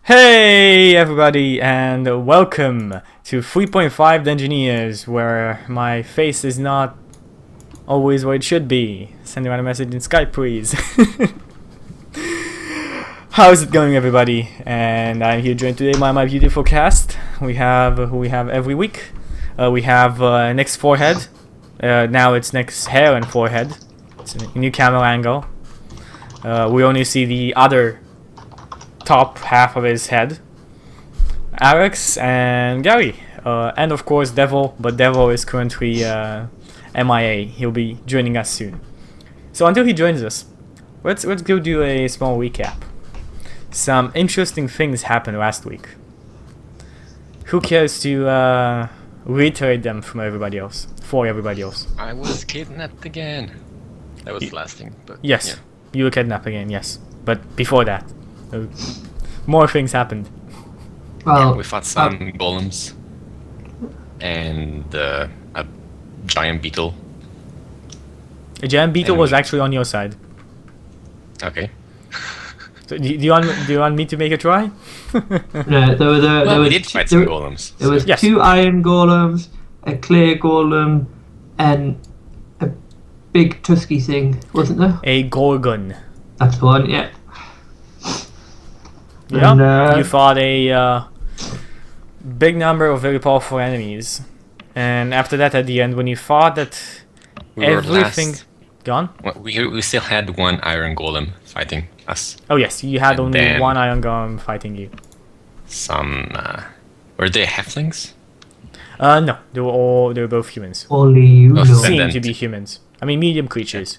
Hey everybody, and welcome to 3.5 Dungeoneers, where my face is not always where it should be. Send me a message in Skype, please. How's it going, everybody? And I'm here joined today by my beautiful cast. We have who we have every week. We have Nick's forehead. Now it's Nick's hair and forehead. It's a new camera angle. We only see the other top half of his head. Alex and Gary, and of course Devil, but Devil is currently MIA. He'll be joining us soon. So until he joins us, let's go do a small recap. Some interesting things happened last week. Who cares to reiterate them from everybody else? For everybody else. I was kidnapped again. That was the last thing, but yes, yeah. You were kidnapped again. Yes, but before that, more things happened. Well, we fought some golems and a giant beetle. A giant beetle was actually on your side. Okay. So do you want me to make a try? No, we did fight some golems. There was two iron golems, a clay golem, and a big tusky thing, wasn't there? A gorgon. That's the one, yeah. Yeah, And, you fought a big number of very powerful enemies, and after that, at the end, when you thought that We were everything last. gone. Well, we still had one iron golem fighting us. Oh yes, you had And only then- one iron golem fighting you. Some were they halflings? No, they were both humans. only you Oh, know. send Seem them to be humans. I mean, medium creatures.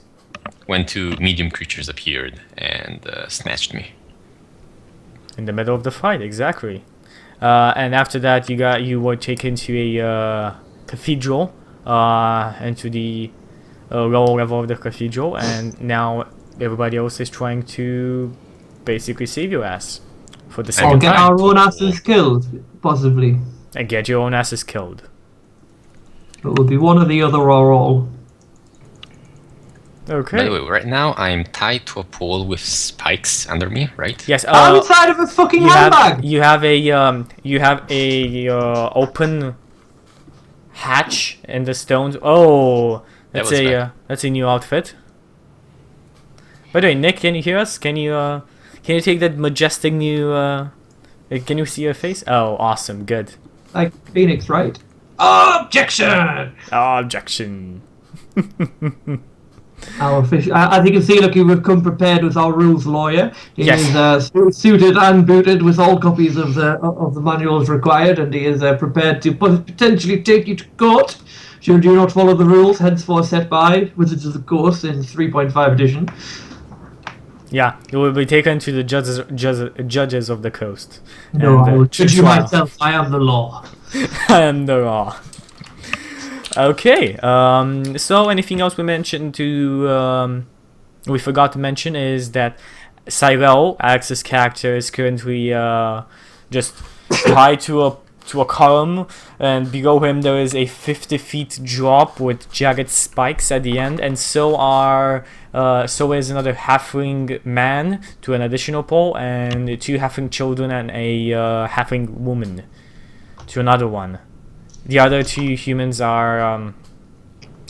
When two medium creatures appeared and snatched me. In the middle of the fight, exactly. And after that, you were taken to a cathedral, into the lower level of the cathedral, and now everybody else is trying to basically save your ass for the Or second get time. our own asses killed, possibly. And get your own asses killed. It would be one or the other or all. By Okay. the way, right now I'm tied to a pole with spikes under me, right? Yes. Outside of a fucking You handbag! have a open hatch in the stones. Oh, That that's was bad. that's a new outfit. By the way, Nick, can you hear us? Can you take that majestic new? Can you see your face? Oh, awesome, good. Like Phoenix, right? Objection! Objection. Our official, as you can see, look, we've come prepared with our rules lawyer. He Yes. is suited and booted with all copies of the manuals required, and he is prepared to potentially take you to court should you not follow the rules henceforth set by Wizards of the Coast in 3.5 edition. Yeah, you will be taken to the judges of the coast. No, And, I will to judge you trial. myself. I am the law. I am the law. Okay. So anything else we mentioned to we forgot to mention is that Cyrell, Alex's character, is currently just tied to a column, and below him there is a 50 feet drop with jagged spikes at the end, and so is another halfling man to an additional pole, and two halfling children and a halfling woman to another one. The other two humans are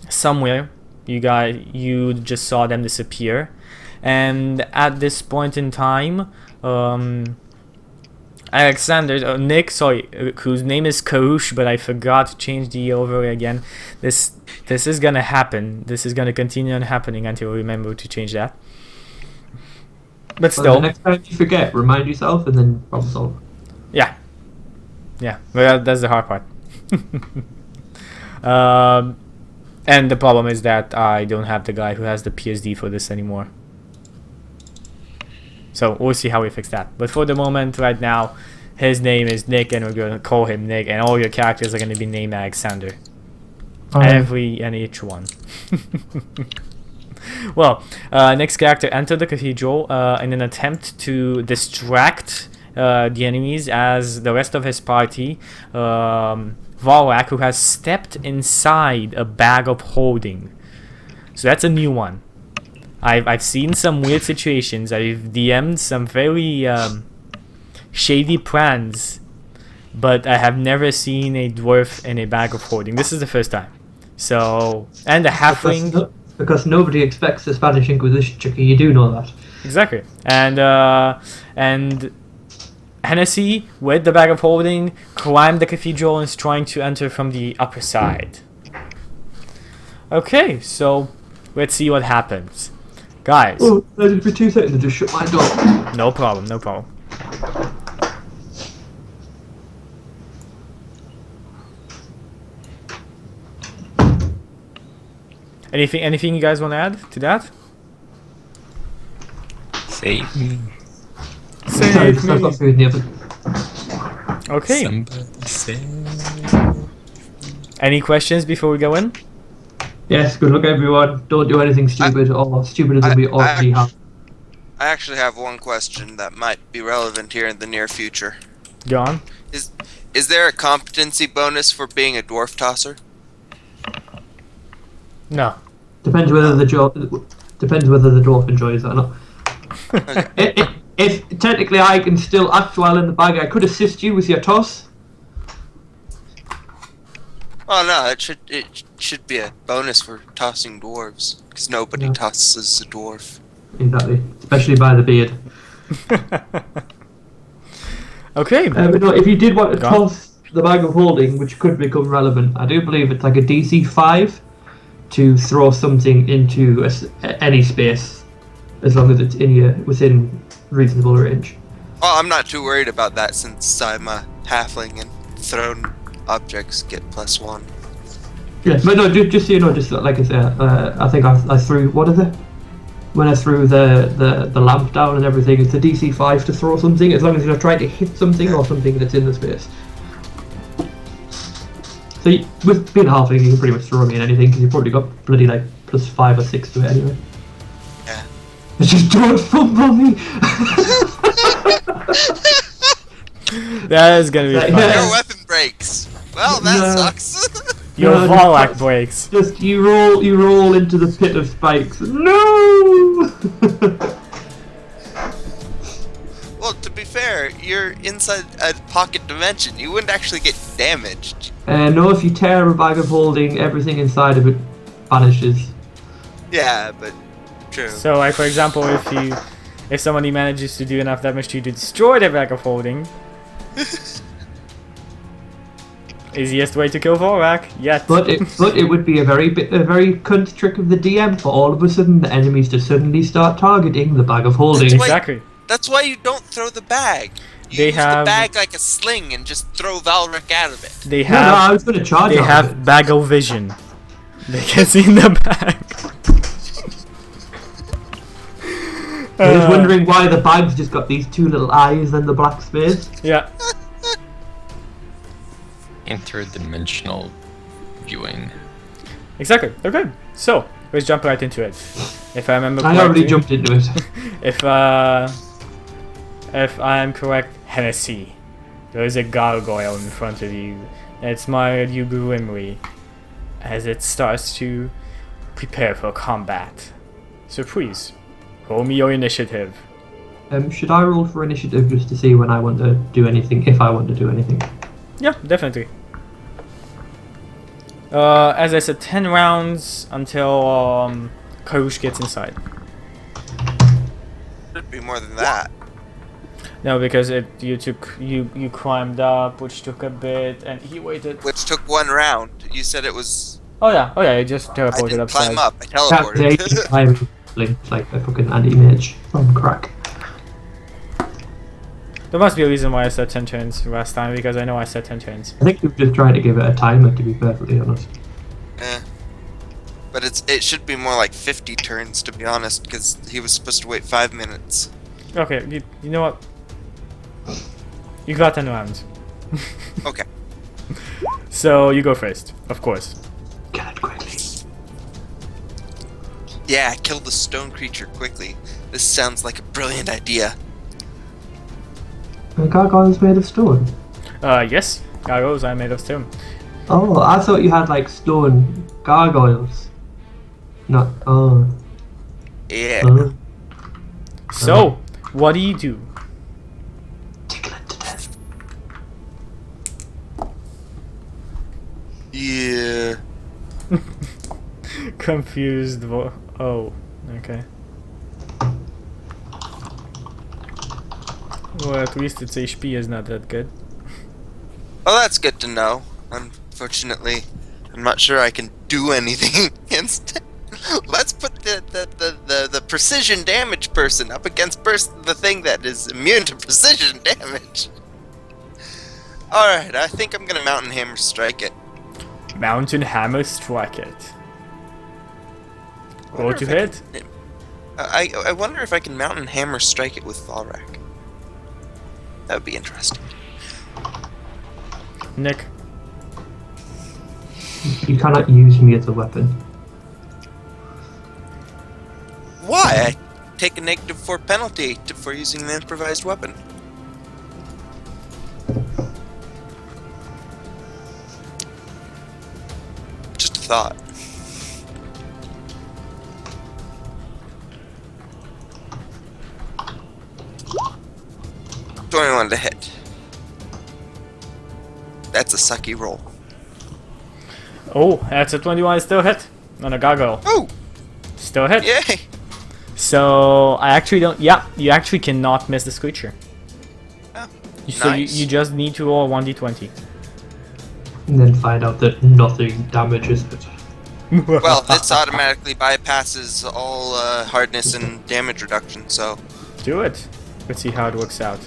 somewhere. You just saw them disappear, and at this point in time, Alexander, Nick, sorry, whose name is Karush, but I forgot to change the over again. This is gonna happen. This is gonna continue on happening until we remember to change that. But Well, still, the next time you forget, remind yourself and then problem solve. yeah. Well, that's the hard part. And the problem is that I don't have the guy who has the PSD for this anymore. So we'll see how we fix that. But for the moment, right now, his name is Nick, and we're going to call him Nick, and all your characters are going to be named Alexander. Every and each one. Well, Nick's character entered the cathedral in an attempt to distract the enemies, as the rest of his party, Valak, who has stepped inside a bag of holding. So that's a new one. I've seen some weird situations. I've DM'd some very shady plans, but I have never seen a dwarf in a bag of holding. This is the first time. So, and a halfling. Because nobody expects the Spanish Inquisition, Chuky. You do know that. Exactly. And Hennessy, with the bag of holding, climbed the cathedral and is trying to enter from the upper side. Okay, so let's see what happens. Guys. Oh, let it for 2 seconds and just shut my door. No problem, no problem. Anything you guys want to add to that? Save me. Save I've got me. food in the oven. Okay. Somebody save. Any questions before we go in? Yes, good luck everyone. Don't do anything stupid or stupider than we already have. I actually have one question that might be relevant here in the near future. Go on. Is there a competency bonus for being a dwarf tosser? No. Depends whether the dwarf enjoys it or not. Okay. If technically I can still act while in the bag, I could assist you with your toss. Oh no, it should be a bonus for tossing dwarves because nobody Yeah. tosses a dwarf. Exactly, especially by the beard. Okay. But no, if you did want to Go on. toss the bag of holding, which could become relevant, I do believe it's like a DC 5 to throw something into any space, as long as it's within reasonable range. Oh, I'm not too worried about that since I'm a halfling and thrown objects get +1. Yeah, but no, just so you know, just like I said, I think I threw, what is it? When I threw the lamp down and everything, it's a DC 5 to throw something, as long as you're trying to hit something or something that's in the space. So with being a halfling, you can pretty much throw me in anything, because you've probably got bloody like +5 or 6 to it anyway. Yeah. Just don't fumble me! That is gonna be Like, fun. yeah. Your weapon breaks. Well, that No. sucks. Your No, Volak breaks. Just you roll into the pit of spikes. No! Well, to be fair, you're inside a pocket dimension. You wouldn't actually get damaged. No, if you tear a bag of holding, everything inside of it vanishes. Yeah, but true. So, like for example, if somebody manages to do enough damage to you to destroy their bag of holding, easiest way to kill Volak yet. But it would be a very cunt trick of the DM for all of a sudden the enemies to suddenly start targeting the bag of holding. That's why- Exactly. That's why you don't throw the bag. You They use have- the bag like a sling and just throw Valric out of it. They No, I have was going to charge. they out of have it. bagel vision. They can see in the bag. I was wondering why the bag's just got these 2 little eyes and the black space. Yeah. Interdimensional viewing. Exactly. Okay. So let's jump right into it. If I remember I correctly, already jumped into it. if I am correct, Hennessy, there is a gargoyle in front of you. It smiles at you grimly as it starts to prepare for combat. So please, roll me your initiative. Should I roll for initiative just to see when I want to do anything, if I want to do anything? Yeah, definitely. As I said, 10 rounds until Karush gets inside. Should be more than that. No, because you climbed up, which took a bit, and he waited. Which took 1 round. You said it was. Oh yeah, he just I teleported didn't upside. climb up. I Yeah, teleported. I'm linked like a fucking anti-mage from crack. There must be a reason why I said 10 turns last time, because I know I said 10 turns. I think you've just tried to give it a timer, to be perfectly honest. Eh. But it should be more like 50 turns, to be honest, because he was supposed to wait 5 minutes. Okay, you know what? You got 10 rounds. Okay. So you go first, of course. Kill it quickly. Yeah, kill the stone creature quickly. This sounds like a brilliant idea. The gargoyle's made of stone. Yes, gargoyles are made of stone. Oh, I thought you had like stone gargoyles. Not. Oh. Yeah. Oh. So, what do you do? Tickle it. Confused. Oh, okay. Well, at least its HP is not that good. Well, that's good to know. Unfortunately, I'm not sure I can do anything against it. Let's put the precision damage person up against the thing that is immune to precision damage. Alright, I think I'm gonna Mountain Hammer strike it. Mountain Hammer strike it. Roll to hit. I wonder if I can Mountain Hammer strike it with Valrak. That would be interesting. Nick. You cannot use me as a weapon. Why? I take a -4 penalty for using the improvised weapon. Just a thought. $21 to hit. That's a sucky roll. Oh, that's a 21 still hit. On a gargoyle. Oh! Still hit. Yay! So, I actually don't... Yeah, you actually cannot miss this creature. Oh, So nice. you just need to roll 1d20. And then find out that nothing damages it. Well, this automatically bypasses all hardness and damage reduction, so... Do it. Let's see how it works out.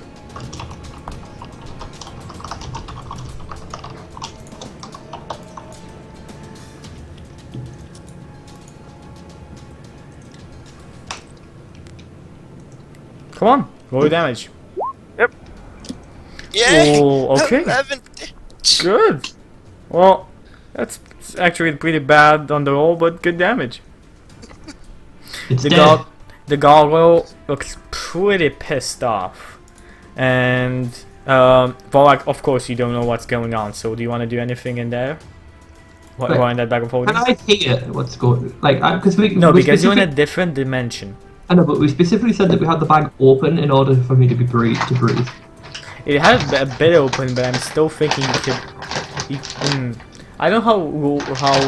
Come on, roll your damage. Yep. Yay! Oh, okay. 11. Good. Well, that's actually pretty bad on the roll, but good damage. It's The dead. the gargoyle looks pretty pissed off, and but like, of course, you don't know what's going on. So, do you want to do anything in there? What Right. in that bag of holding? Can I hear what's going? Like, because No, we because you're in a specific- different dimension. I know, but we specifically said that we had the bag open in order for me to be breathe. It had a bit open, but I'm still thinking you could. I don't know how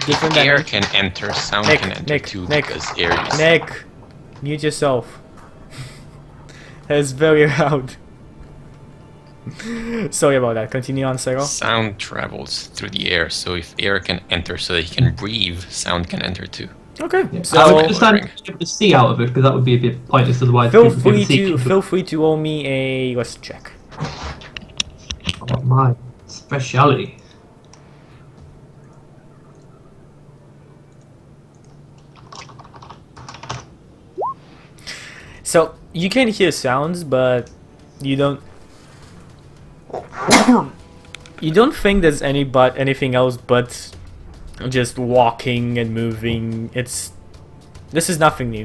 different that Air is. can enter, sound Nick, can enter Nick, too, Nick, because air is... Nick, mute yourself. That's very loud. Sorry about that. Continue on, Cyril. Sound travels through the air, so if air can enter so that he can breathe, sound can enter too. Okay, I would so understand the C out of it because that would be a bit pointless otherwise. feel people could free see- to roll me a let's check. Oh, my speciality. So you can hear sounds, but you don't. You don't think there's anything else but just walking and moving. This is nothing new.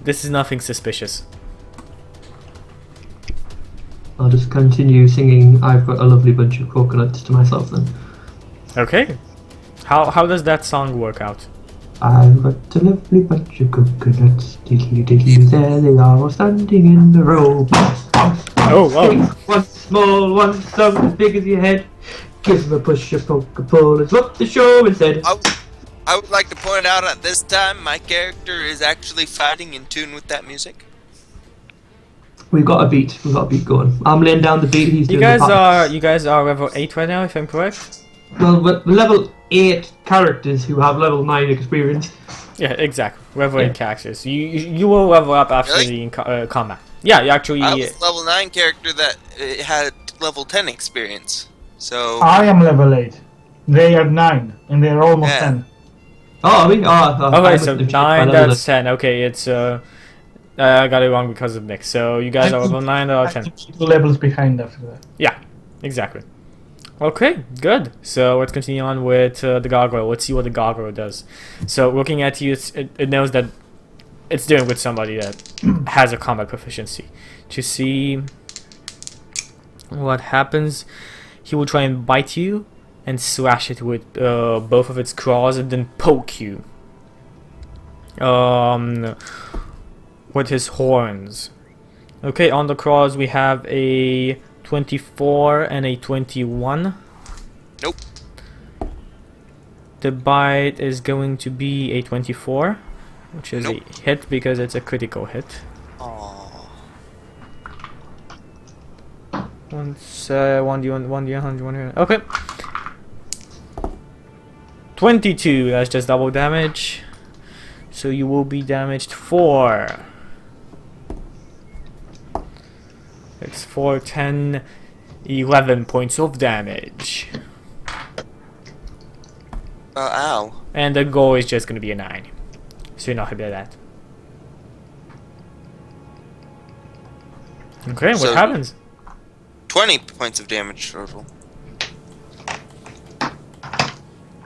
This is nothing suspicious. I'll just continue singing "I've Got a Lovely Bunch of Coconuts" to myself then. Okay. How does that song work out? I've got a lovely bunch of coconuts, diddly diddly, there they are all standing in a row. Oh. One small, one some as big as your head. Give them a push, a poke, a pull, is what the showman said. I would like to point out at this time my character is actually fighting in tune with that music. We've got a beat going. I'm laying down the beat, he's You doing guys are level 8 right now, if I'm correct. Well, we're level 8 characters who have level 9 experience. Yeah, exactly. Level Yeah. 8 characters. You will level up after Really? the combat. Yeah, you actually. I was level 9 character that had level 10 experience. So I am level 8. They are 9, and they are almost Yeah. 10. Oh, are we? I Okay, must so have changed 9, my level that's 10. Okay, it's I got it wrong because of Nick. So you guys are level 9 or 10. 2 levels behind after that. Yeah, exactly. Okay, good. So let's continue on with the gargoyle. Let's see what the gargoyle does. So looking at you, it knows that it's dealing with somebody that has a combat proficiency. To see what happens, he will try and bite you and slash it with both of its claws and then poke you with his horns. Okay, on the claws we have a 24 and a 21. Nope. The bite is going to be a 24, which is Nope. a hit because it's a critical hit. Aww. Once 1d100. Okay. 22. That's just double damage. So you will be damaged 4. It's 4, 10, 11 points of damage. Ow. And the goal is just gonna be a 9. So you're not happy with that. Okay, what So- happens? 20 points of damage total.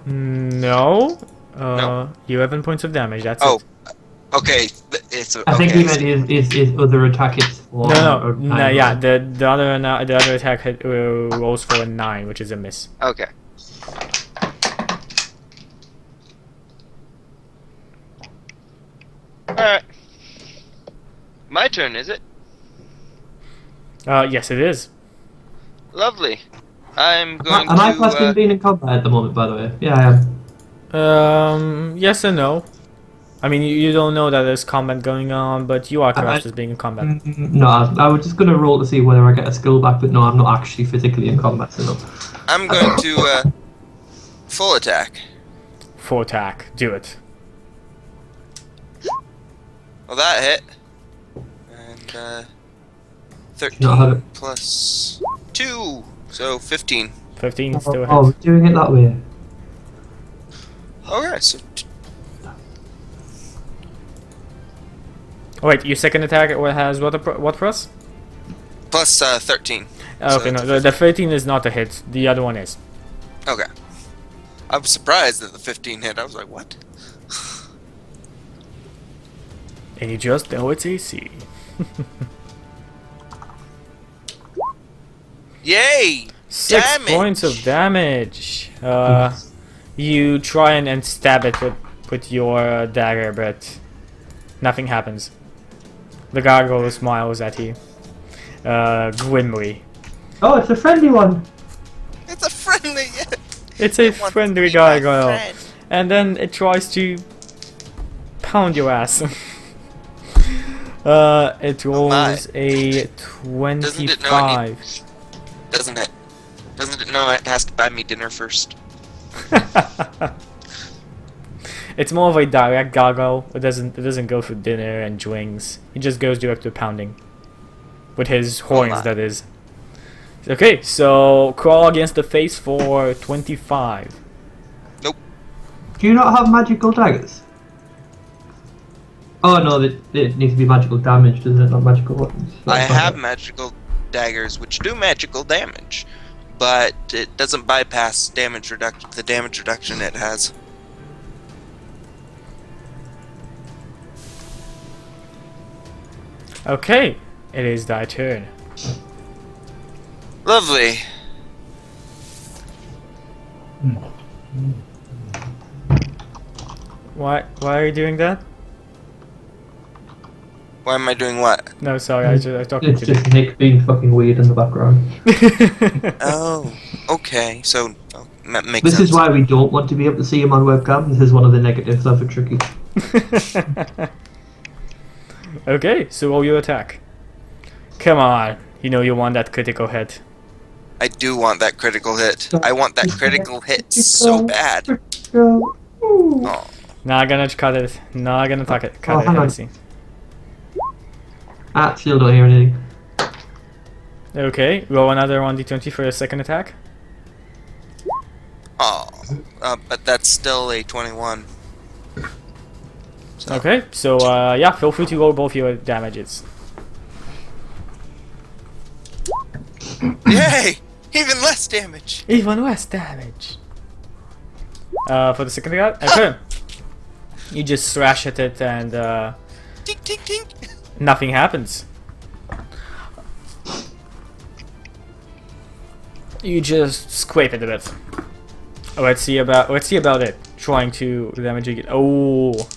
No. No. 11 points of damage, that's Oh, it. okay. It's I think he okay. meant his other attack hits for. No, yeah, the other attack hit, rolls for a 9, which is a miss. Okay. Alright. My turn, is it? Yes, it is. Lovely. I'm going Am I to. casting being in combat at the moment, by the way? Yeah, I am. Yes and no. I mean, you don't know that there's combat going on, but you are classed as being in combat. No, I was just going to roll to see whether I get a skill back, but no, I'm not actually physically in combat, so no. I'm going to full attack. Full attack, do it. Well, that hit. And No, 13 plus 2, so 15. 15 still Oh, hits. doing it that way. Alright, so Oh, wait, your second attack has what plus? plus 13. Oh, So okay, no, that's the 15 is not a hit. The other one is. Okay. I was surprised that the 15 hit. I was like, what? And you just know it's AC. Yay! 6 Damage! points of damage. You try and stab it with your dagger, but nothing happens. The gargoyle smiles at you, grimly. Oh, it's a friendly one. It's a friendly. It's a It wants to friendly be my gargoyle, friend. and then it tries to pound your ass. It rolls a Doesn't it know I 25. Doesn't it? Doesn't it know it has to buy me dinner first? It's more of a direct gargoyle. It doesn't go for dinner and drinks. He just goes direct to pounding. With his horns, my. that is. Okay, so crawl against the face for 25. Nope. Do you not have magical daggers? Oh no, it needs to be magical damage, doesn't it? Not magical weapons. I That's fine. have magical daggers which do magical damage, but it doesn't bypass damage reduction. The damage reduction it has. Okay, it is thy turn. Lovely. Why are you doing that? Why am I doing what? No, sorry, I was talking It's to just Nick being fucking weird in the background. you. Oh, okay. So that makes This sense. is why we don't want to be able to see him on webcam. This is one of the negatives of a Chuky. Okay, so roll your attack. Come on, you know you want that critical hit. I do want that critical hit. I want that critical hit so bad. Oh, Not gonna cut it. Not gonna cut it. Cut it. hang I on. see. Ah, still don't hear anything. Okay, roll another 1d20 for your second attack. oh. But that's still a 21. So, Okay, so yeah, feel free to roll both your damages. Yay! Even less damage. Even less damage. For the second attack, okay. You just thrash at it and Tink, tink, tink. nothing happens. You just scrape it a bit. Let's see about it. Trying to damage it. Oh, it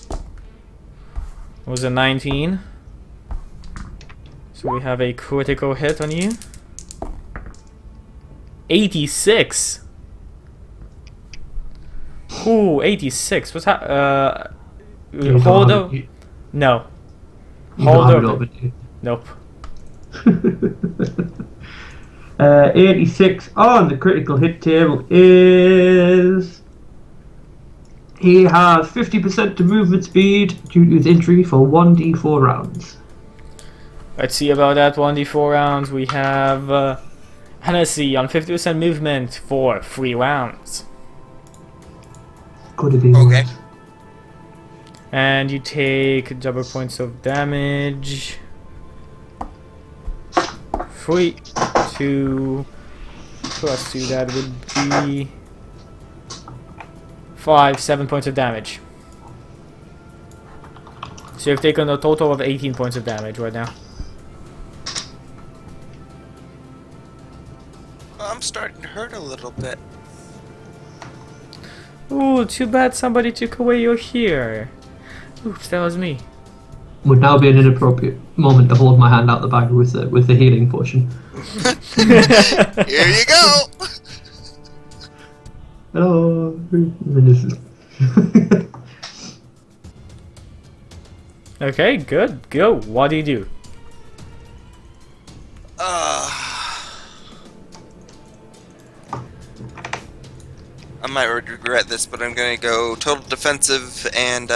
was a 19. So we have a critical hit on you. 86. Ooh, 86. What's that? You Hold don't up. have it- No. you don't Hold have it up. over, do you? Nope. 86 on the critical hit table is... He has 50% to movement speed due to his injury for 1d4 rounds. Let's see about that 1d4 rounds. We have Hennessy on 50% movement for 3 rounds. Could have been Okay. worse. And you take double points of damage. 3, 2, plus 2, that would be 5, 7 points of damage. So you've taken a total of 18 points of damage right now. I'm starting to hurt a little bit. Ooh, too bad somebody took away your here. Oops, that was me. Would now be an inappropriate moment to hold my hand out the bag with the healing potion. Here you go. Hello. This is- Okay, good. Go. What do you do? I might regret this, but I'm gonna go total defensive and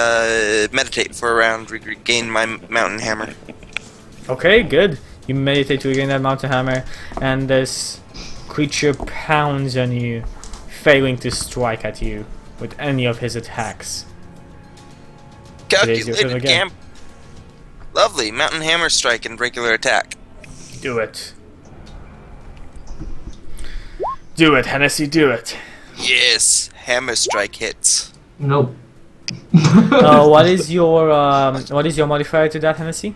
meditate for a round, regain my mountain hammer. Okay, good. You meditate to regain that mountain hammer, and this creature pounds on you, failing to strike at you with any of his attacks. It is your turn Calculated again. Lovely, mountain hammer strike and regular attack. Do it. Do it, Hennessy, do it. Yes, hammer strike hits. Nope. What is your modifier to that, Hennessy?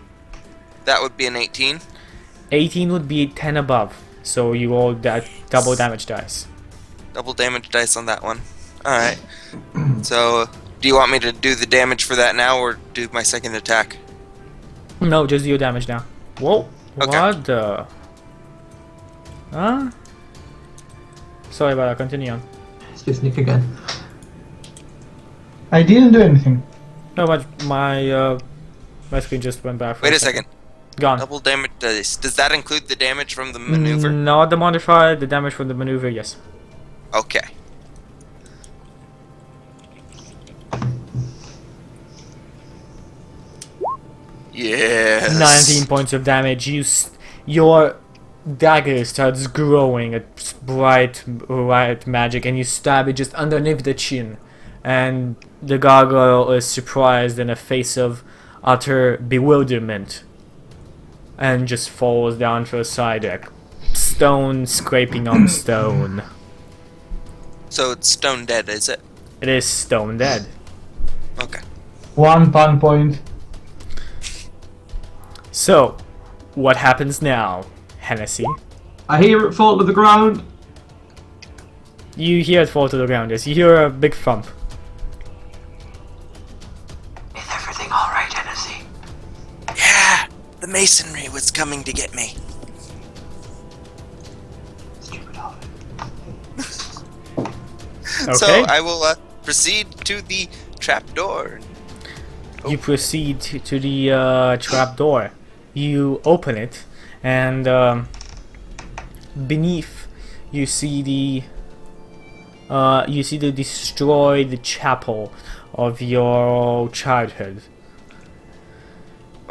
That would be an 18. 18 would be 10 above, so you roll that double damage dice. Double damage dice on that one. Alright. So, do you want me to do the damage for that now, or do my second attack? No, just do your damage now. Whoa, Okay. what the? Huh? Sorry about that, continue on. It's just Nick again. I didn't do anything. No, but my screen just went back for Wait a second. Gone. Double damage dice. Does that include the damage from the maneuver? Not the modifier, the damage from the maneuver, yes. Okay. Yes. 19 points of damage. Your dagger starts growing at bright magic, and you stab it just underneath the chin. And the gargoyle is surprised in a face of utter bewilderment, and just falls down to a side deck. Stone scraping on stone. So it's stone dead, is it? It is stone dead. Okay. 1 pun point. So, what happens now, Hennessy? I hear it fall to the ground. You hear it fall to the ground. Yes, you hear a big thump. Is everything alright, Hennessy? Yeah! The masonry was coming to get me. Stupid Olive. Okay. So I will proceed to the trapdoor. You proceed to the trap door. You open it, and beneath you see the destroyed chapel of your childhood.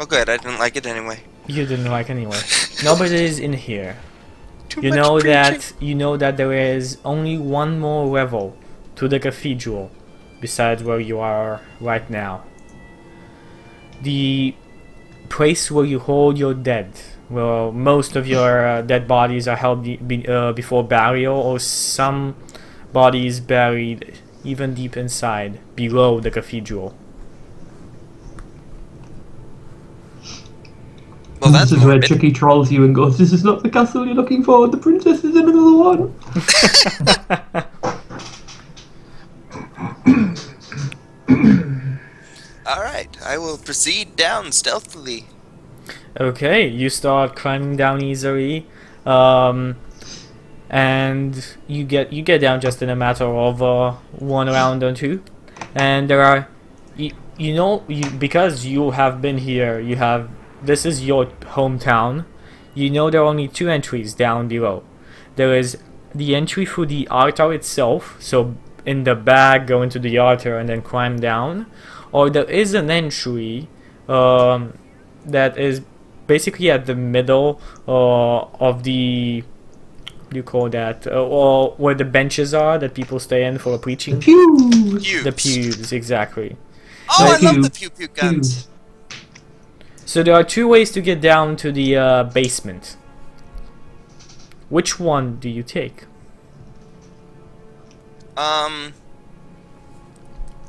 Oh good, I didn't like it anyway. You didn't like anyway. Nobody is in here. Too You much know preaching. that there is only one more level to the cathedral, besides where you are right now. The place where you hold your dead, where most of your dead bodies are held before burial, or some bodies buried even deep inside, below the cathedral. Well, that's This is where morbid. Chuky trolls you and goes, "This is not the castle you're looking for. The princess is in another one." Alright, I will proceed down stealthily. Okay, you start climbing down easily. and you get down just in a matter of one round or two. And there are, because you have been here, this is your hometown. You know there are only two entries down below. There is the entry through the altar itself, so in the back, go into the altar and then climb down, or there is an entry that is basically at the middle of the, what do you call that, or where the benches are that people stay in for preaching. Pews. The pews, exactly. Oh, I love Pew. the pew pew guns. So there are two ways to get down to the basement. Which one do you take?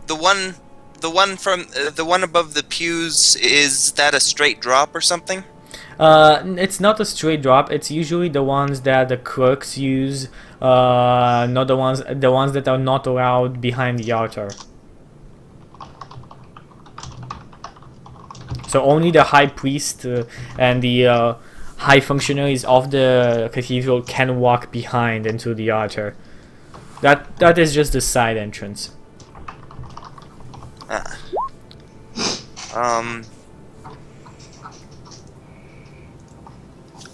The one from the one above the pews, is that a straight drop or something? It's not a straight drop. It's usually the ones that the clerks use, not the ones that are not allowed behind the altar. So only the high priest and the high functionaries of the cathedral can walk behind into the altar. That is just the side entrance.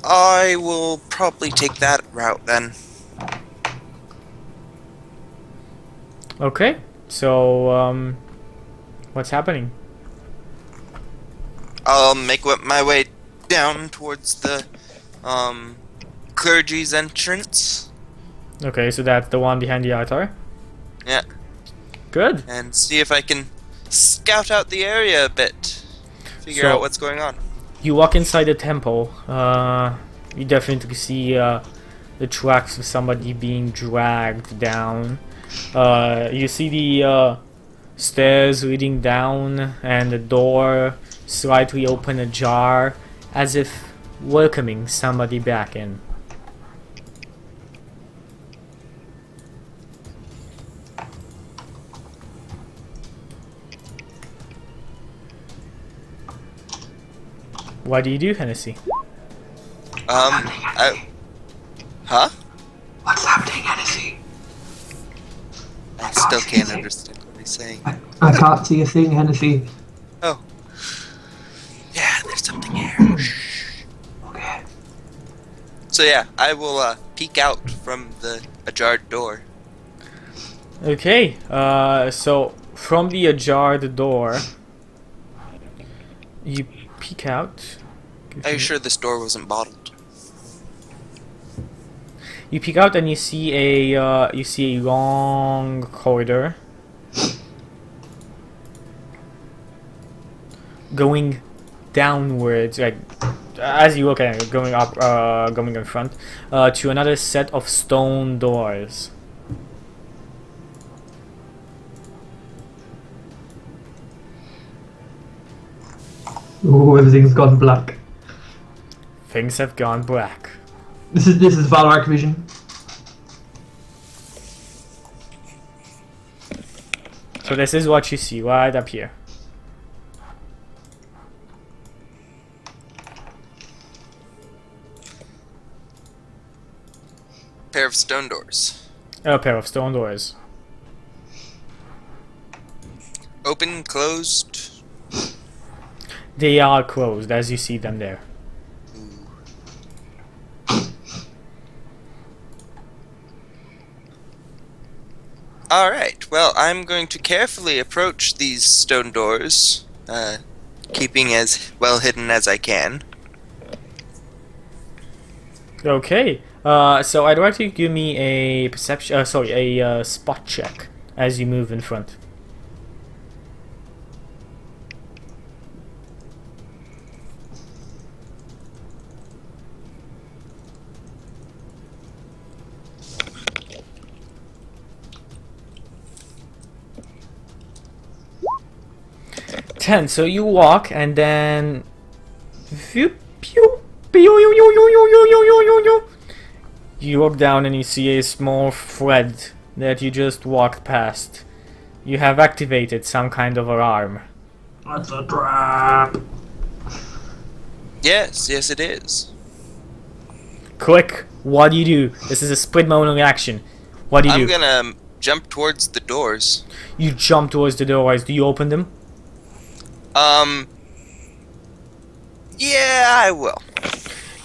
I will probably take that route then. Okay, so what's happening? I'll make my way down towards the clergy's entrance. Okay, so that's the one behind the altar. Yeah. Good. And see if I can scout out the area a bit. Figure out what's going on. You walk inside the temple. You definitely see the tracks of somebody being dragged down. You see the stairs leading down and the door slightly open ajar, as if welcoming somebody back in. What do you do, Hennessy? Huh? What's happening, Hennessy? I still can't understand what he's saying. I can't see a thing, Hennessy. Oh. Yeah, there's something here. Okay. So yeah, I will peek out from the ajar door. Okay, so from the ajar door, you peek out. Are you sure this door wasn't bottled? You peek out and you see a long corridor going downwards, like as you look at it, going up, going in front, to another set of stone doors. Oh, everything's gone black. Things have gone black. This is Valorant vision. So this is what you see right up here. Pair of stone doors. A pair of stone doors. Open, closed. They are closed as you see them there. Alright, well, I'm going to carefully approach these stone doors, keeping as well hidden as I can. Okay, so I'd like you to give me a perception, a spot check as you move in front. So you walk and then you look down and you see a small thread that you just walked past. You have activated some kind of alarm. That's a trap. Yes, it is. Click What do you do? This is a split moment action. What do you I'm do? gonna jump towards the doors. You jump towards the doors. Do you open them? Yeah, I will.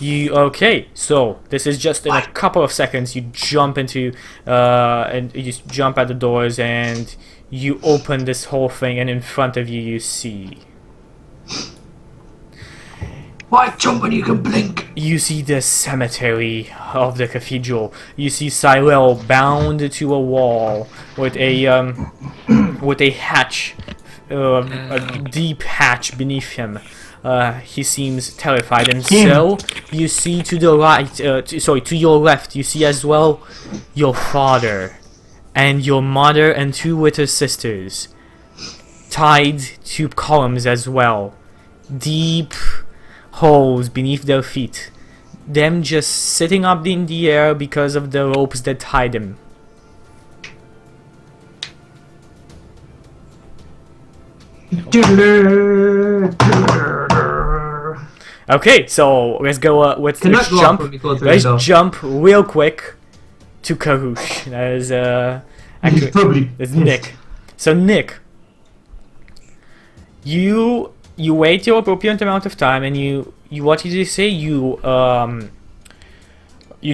Okay, so this is just in a couple of seconds. You jump into and you just jump at the doors and you open this whole thing, and in front of you you see Jump when you can blink. you see the cemetery of the cathedral. You see Cyril bound to a wall with a hatch, a deep hatch beneath him. He seems terrified, and so you see to the right, to your left, you see as well your father and your mother and 2 little sisters tied to columns as well. Deep holes beneath their feet. Them just sitting up in the air because of the ropes that tie them. Okay, so let's go. Let's jump. Let's jump real quick to Karush. That is actually it's Nick. So Nick, you wait your appropriate amount of time, and you what did you say? You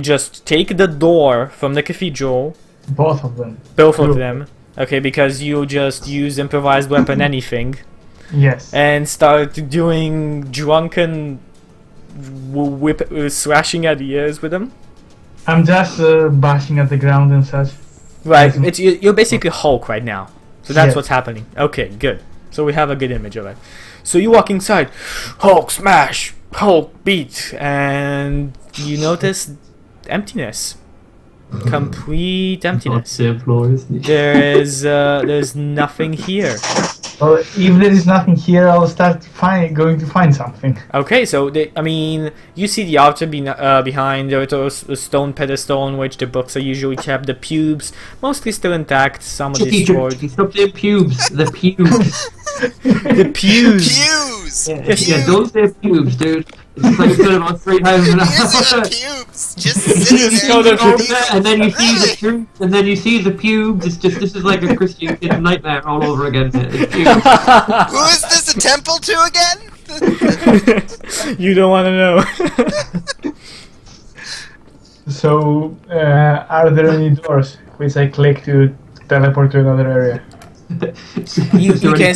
just take the door from the cathedral. Both of them. Both of them. Okay, because you just use improvised weapon anything. Yes. And start doing drunken slashing at the ears with them. I'm just bashing at the ground and such. Right, you're basically Hulk right now. So that's Yes. what's happening. Okay, good. So we have a good image of it. So you walk inside, Hulk smash, Hulk beat, and you notice emptiness. Complete emptiness. There's nothing here. Well, if there is nothing here, I'll start going to find something. Okay, so you see the altar behind. There's a stone pedestal on which the books are usually kept. The pubes, mostly still intact. Some are destroyed. Stop saying pubes. The pubes. The pews. Pews! Yeah, don't say pubes, dude. It's like said about 3 times an Using hour. pubes! Just sitting know there. the And then you see the truth, and then you see the pubes. It's just this is like a Christian kid's nightmare all over again. It's pubes. Who is this a temple to again? You don't want to know. So, are there any doors which I click to teleport to another area? You can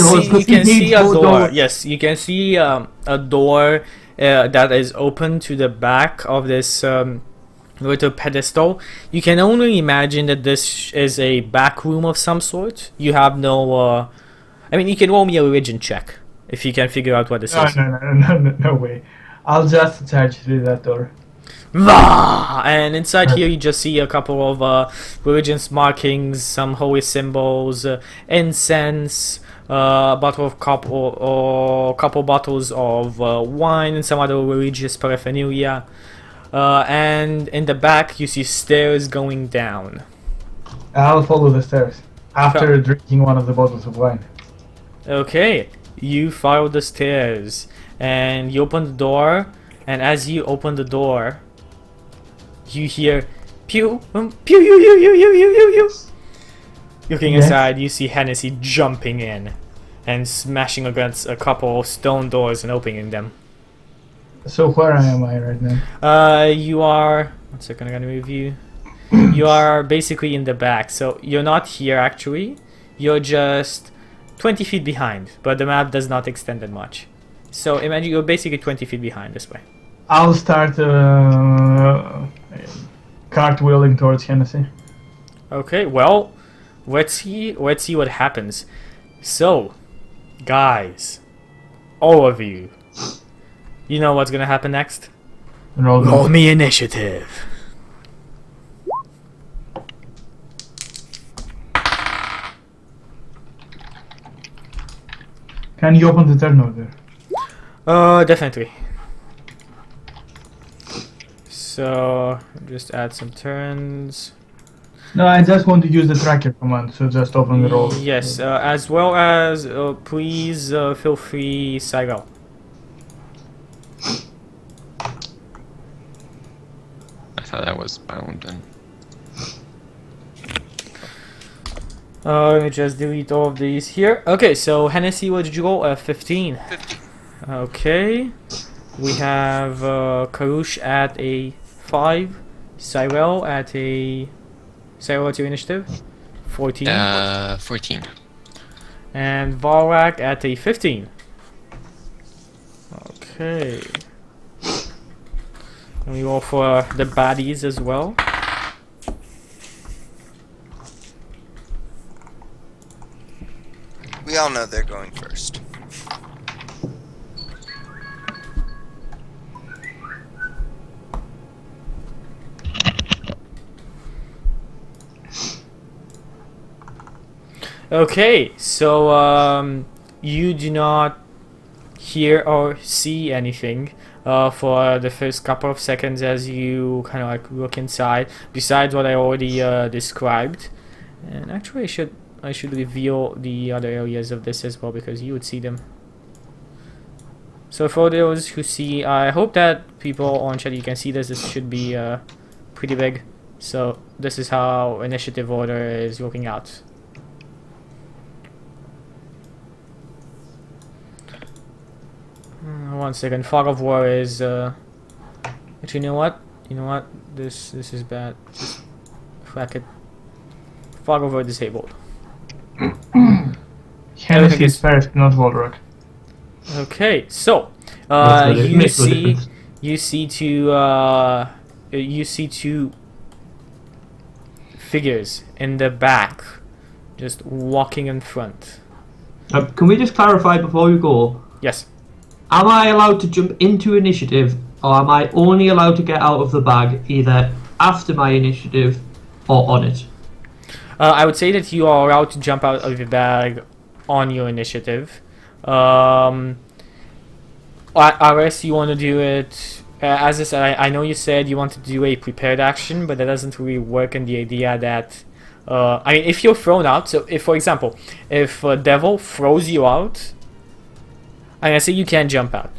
see a door. Yes, you can see a door that is open to the back of this little pedestal. You can only imagine that this is a back room of some sort. You have no. I mean, you can roll me a religion check if you can figure out what this is. No way. I'll just attach to that door. And inside here you just see a couple of religious markings, some holy symbols, incense, bottle of couple bottles of wine, and some other religious paraphernalia. And in the back you see stairs going down. I'll follow the stairs after drinking one of the bottles of wine. Okay, you follow the stairs and you open the door, and as you open the door you hear pew, pew, pew, pew, pew, pew, pew, pew, pew. Looking inside, you see Hennessy jumping in and smashing against a couple of stone doors and opening them. So where am I right now? You are... One second, I'm gonna move you. You are basically in the back, so you're not here actually. You're just 20 feet behind, but the map does not extend that much. So imagine you're basically 20 feet behind this way. I'll start cartwheeling towards Hennessy. Okay, well, let's see what happens. So, guys, all of you, you know what's gonna happen next? Roll me initiative. Can you open the turn order? Definitely. So, just add some turns. No, I just want to use the tracker command, so just open the roll. Yes, as well as, please feel free, Cyril. thought I was bound. And Let me just delete all of these here. Okay, so Hennessy, what did you roll? 15. 50. Okay. We have Karush at a 5. Cyril at a... Cyril, what's your initiative? 14. 14. And Valrak at a 15. Okay. And we roll for the baddies as well. We all know they're going first. Okay, so you do not hear or see anything for the first couple of seconds as you kind of like look inside. Besides what I already described, and actually I should reveal the other areas of this as well because you would see them. So for those who see, I hope that people on chat you can see this. This should be pretty big. So this is how initiative order is looking out. One second. Fog of War is. Actually, you know what? You know what? This is bad. Just crack it. Fog of War disabled. Hennessy is first, not Volrock. Okay, so you see two figures in the back, just walking in front. Can we just clarify before we go? Yes. Am I allowed to jump into initiative, or am I only allowed to get out of the bag either after my initiative or on it? I would say that you are allowed to jump out of the bag on your initiative. Unless you want to do it, as I said, I know you said you want to do a prepared action, but that doesn't really work in the idea that, I mean, if you're thrown out, so if, for example, if a devil throws you out, I say you can't jump out.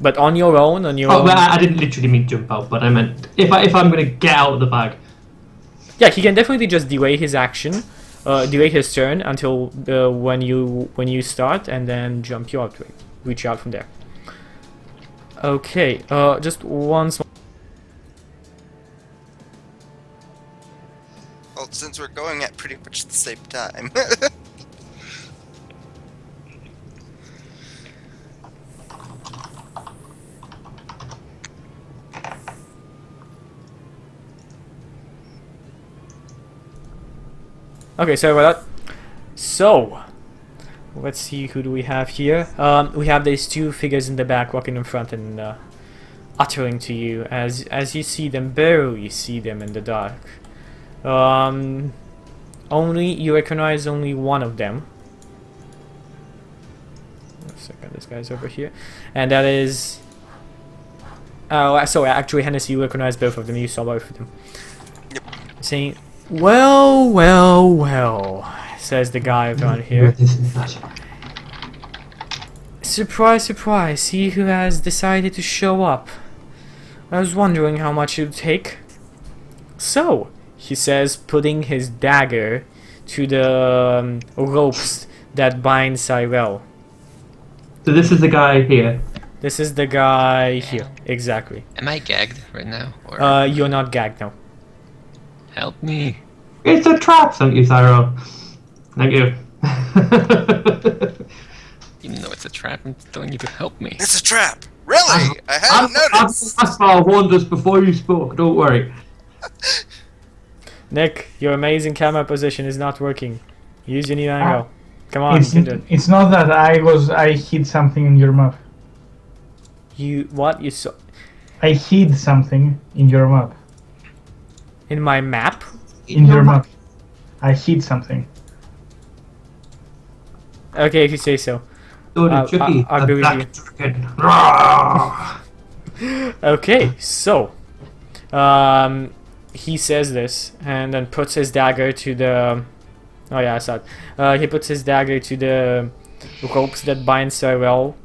But on your own, Well, I didn't literally mean jump out, but I meant if I'm going to get out of the bag. Yeah, he can definitely just delay his action, delay his turn until when you start, and then jump you out, reach out from there. Okay, just one small. Well, since we're going at pretty much the same time. Okay, sorry about that. So, let's see, who do we have here? We have these two figures in the back walking in front and uttering to you as you see them, barely see them in the dark. You recognize only one of them. One second, this guy's over here. And that is... Oh, sorry, actually, Hennessy, you recognize both of them. You saw both of them. Yep. Saying... Well, well, well, says the guy around here. Surprise, surprise, see who has decided to show up. I was wondering how much it would take. So, he says, putting his dagger to the ropes that bind Cyril. So this is the guy here. This is the guy here, exactly. Am I gagged right now? Or You're not gagged now. help me. It's a trap, thank you, Cyril. Thank you. Even though it's a trap, I'm telling you to help me. It's a trap! Really? I hadn't noticed! Aspar warned us before you spoke, don't worry. Nick, your amazing camera position is not working. Use your new angle. Come on, you can do it. It's not that I hid something in your map. You, what? You saw... I hid something in your map. In my map? In your map. I hid something. Okay, if you say so. So did Chuky, I'll the be with black dragon. Okay, so he says this and then puts his dagger to the... Oh yeah, I saw it. He puts his dagger to the ropes that bind Cyril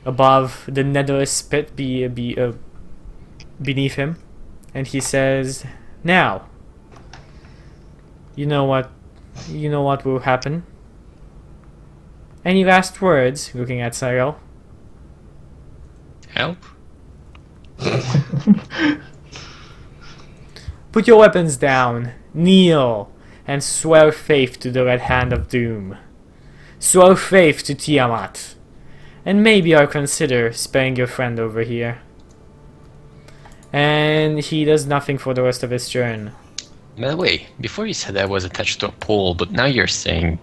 above the netherless pit beneath him. and he says, "Now, you know what will happen. Any last words?" Looking at Cyril. Help? "Put your weapons down, kneel, and swear faith to the Red Hand of Doom. Swear faith to Tiamat. And maybe I'll consider sparing your friend over here." And he does nothing for the rest of his turn. By the way, before you said I was attached to a pole, but now you're saying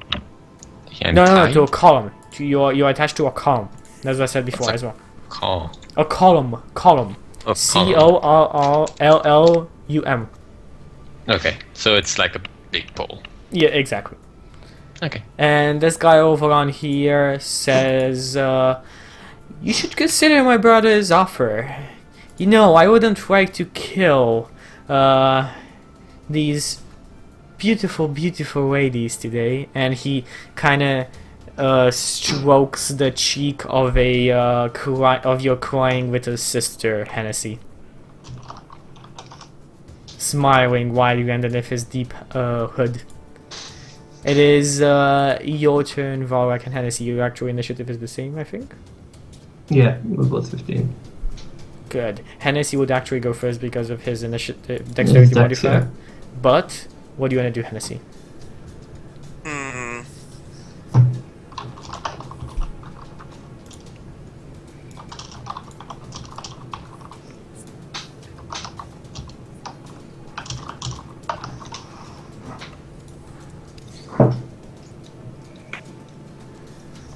I'm No, tied? to a column. You're attached to a column. That's what I said before as well. Call. A column. Oh, column. COLLUM. Okay, so it's like a big pole. Yeah, exactly. Okay. And this guy over on here says, "You should consider my brother's offer. You know, I wouldn't like to kill these beautiful, beautiful ladies today." And he kind of strokes the cheek of of your crying little sister, Hennessy, smiling widely underneath his deep hood. It is your turn, Valrak and Hennessy. Your actual initiative is the same, I think. Yeah, we're both 15. Good. Hennessy would actually go first because of his initiative dexterity Dex, modifier. yeah. But what do you want to do, Hennessy?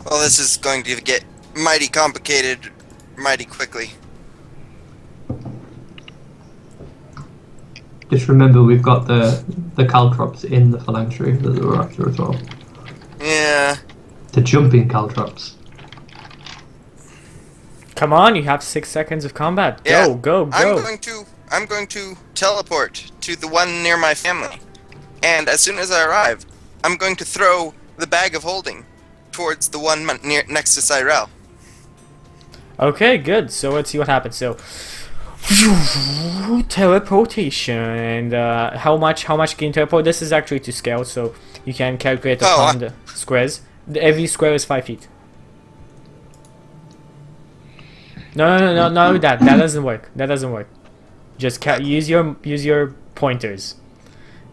Well, this is going to get mighty complicated mighty quickly. Just remember, we've got the caltrops in the phalanxery that we're after as well. Yeah. The jumping caltrops. Come on, you have 6 seconds of combat. Yeah. Go. I'm going to teleport to the one near my family. And as soon as I arrive, I'm going to throw the bag of holding towards the one next to Cyril. Okay, good. So let's see what happens. So teleportation, and how much can you teleport? This is actually to scale, so you can calculate upon the squares. Every square is 5 feet. No, that doesn't work. That doesn't work. Just use your pointers.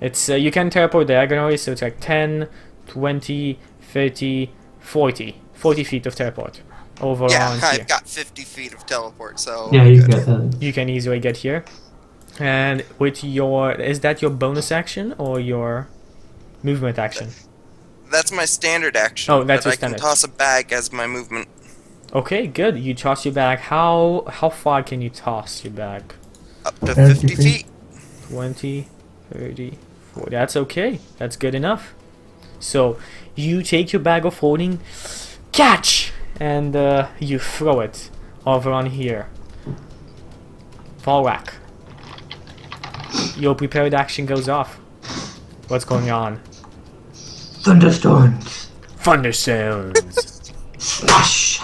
It's you can teleport diagonally, so it's like 10, 20, 30, 40 feet of teleport over Yeah, around I've here. got 50 feet of teleport, so Yeah, you good. get that. You can easily get here. And with your, is that your bonus action or your movement action? That's my standard action. Oh, that's but your I standard. can toss a bag as my movement. Okay, good. You toss your bag. How far can you toss your bag? Up to 30 50 feet. feet. 20, 30, 40. That's okay. That's good enough. So you take your bag of holding, catch, and you throw it over on here. Fall back. Your prepared action goes off. What's going on? Thunderstorms. Thunder sounds. Smash.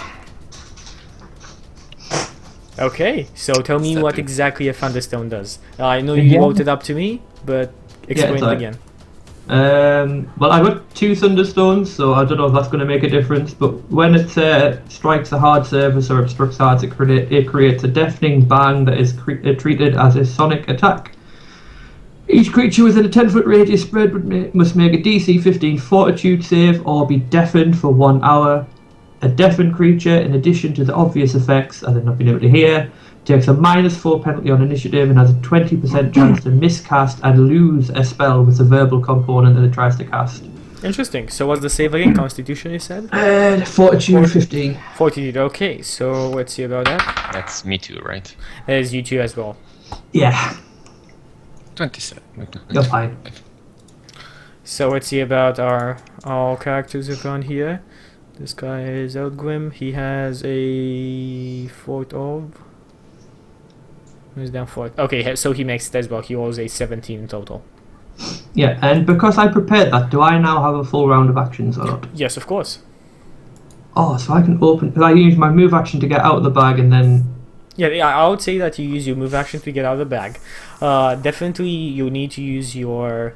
Okay, so tell me What's that what do? exactly a thunderstone does. I know you Again? wrote it up to me, but explain it sorry. again. Well, I got 2 thunderstones, so I don't know if that's going to make a difference. But when it strikes a hard surface or obstructs hard, it creates a deafening bang that is treated as a sonic attack. Each creature within a 10-foot radius spread must make a DC 15 Fortitude save or be deafened for 1 hour. A deafened creature, in addition to the obvious effects, as in not being able to hear, takes a -4 penalty on initiative and has a 20% chance to miscast and lose a spell with a verbal component that it tries to cast. Interesting. So what's the save again? Constitution, you said? Fortitude 15. Fortitude. Okay, so let's see about that. That's me too, right? There's you two as well. Yeah, 27. you're fine. So let's see about our characters who've gone here. This guy is Eldgrim. He has a fort of. Who's down for it? Okay, so he makes it as well. He rolls a 17 in total. Yeah, and because I prepared that, do I now have a full round of actions or not? Yes, of course. Oh, so I can I use my move action to get out of the bag and then Yeah, I would say that you use your move action to get out of the bag. Definitely, you need to use your.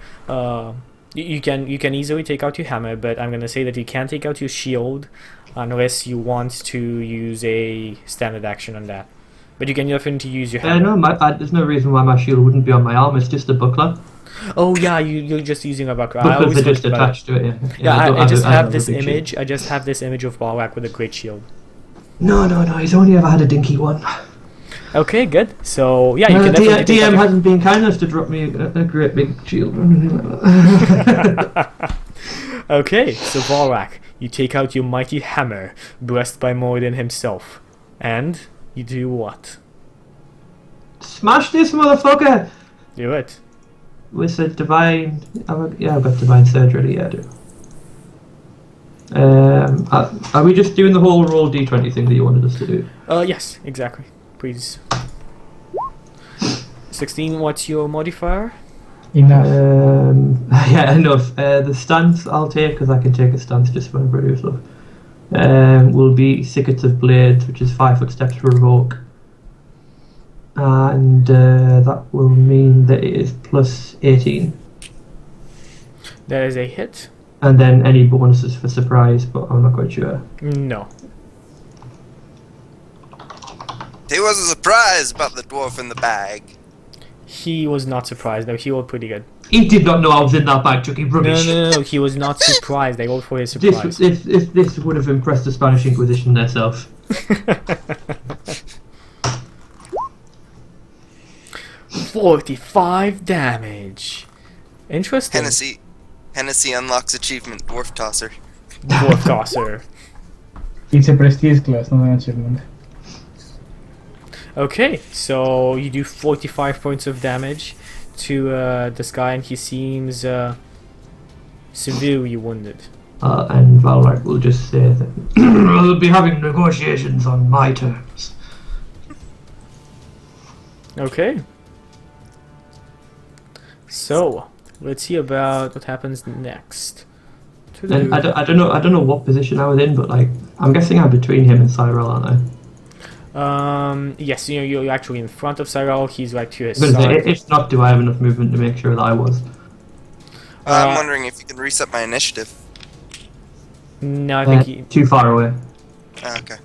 You can easily take out your hammer, but I'm gonna say that you can't take out your shield unless you want to use a standard action on that. But you can definitely use your hammer. No, there's no reason why my shield wouldn't be on my arm. It's just a buckler. Oh yeah, you're just using a buckler. Bucklers are just attached to it. Yeah, I just have this big image. shield. I just have this image of Balak with a great shield. No. He's only ever had a dinky one. Okay, good. So yeah, you can definitely take out DM hasn't been kind enough to drop me a great big shield. Okay, so Balak, you take out your mighty hammer, blessed by more than himself, and you do what? Smash this motherfucker Do it. with a divine. I've got divine surge ready. Yeah, I do. Are we just doing the whole roll d20 thing that you wanted us to do? Yes, exactly. Please. 16. What's your modifier? Enough. Yeah, enough. The stance I'll take, because I can take a stance just when I do stuff. Will be Sickets of Blades, which is 5 foot steps to revoke. And that will mean that it is plus 18. That is a hit. And then any bonuses for surprise, but I'm not quite sure. No. He wasn't surprised about the dwarf in the bag. He was not surprised, though. He rolled pretty good. He did not know I was in that bag, Chuky. Rubbish. No. He was not surprised. They rolled for his surprise. This would have impressed the Spanish Inquisition themselves. 45 damage. Interesting. Hennessy unlocks achievement Dwarf Tosser. Dwarf tosser. It's a prestige class, not an achievement. Okay, so you do 45 points of damage to this guy, and he seems severely wounded. And Valrak will just say that we'll be having negotiations on my terms. Okay. So let's see about what happens next. And I don't know what position I was in, but like I'm guessing I'm between him and Cyril, aren't I? Yes, you're actually in front of Cyril. He's like to his But side. if not, do I have enough movement to make sure that I was? I'm wondering if you can reset my initiative. No, I think he. Too far away. Ah, okay.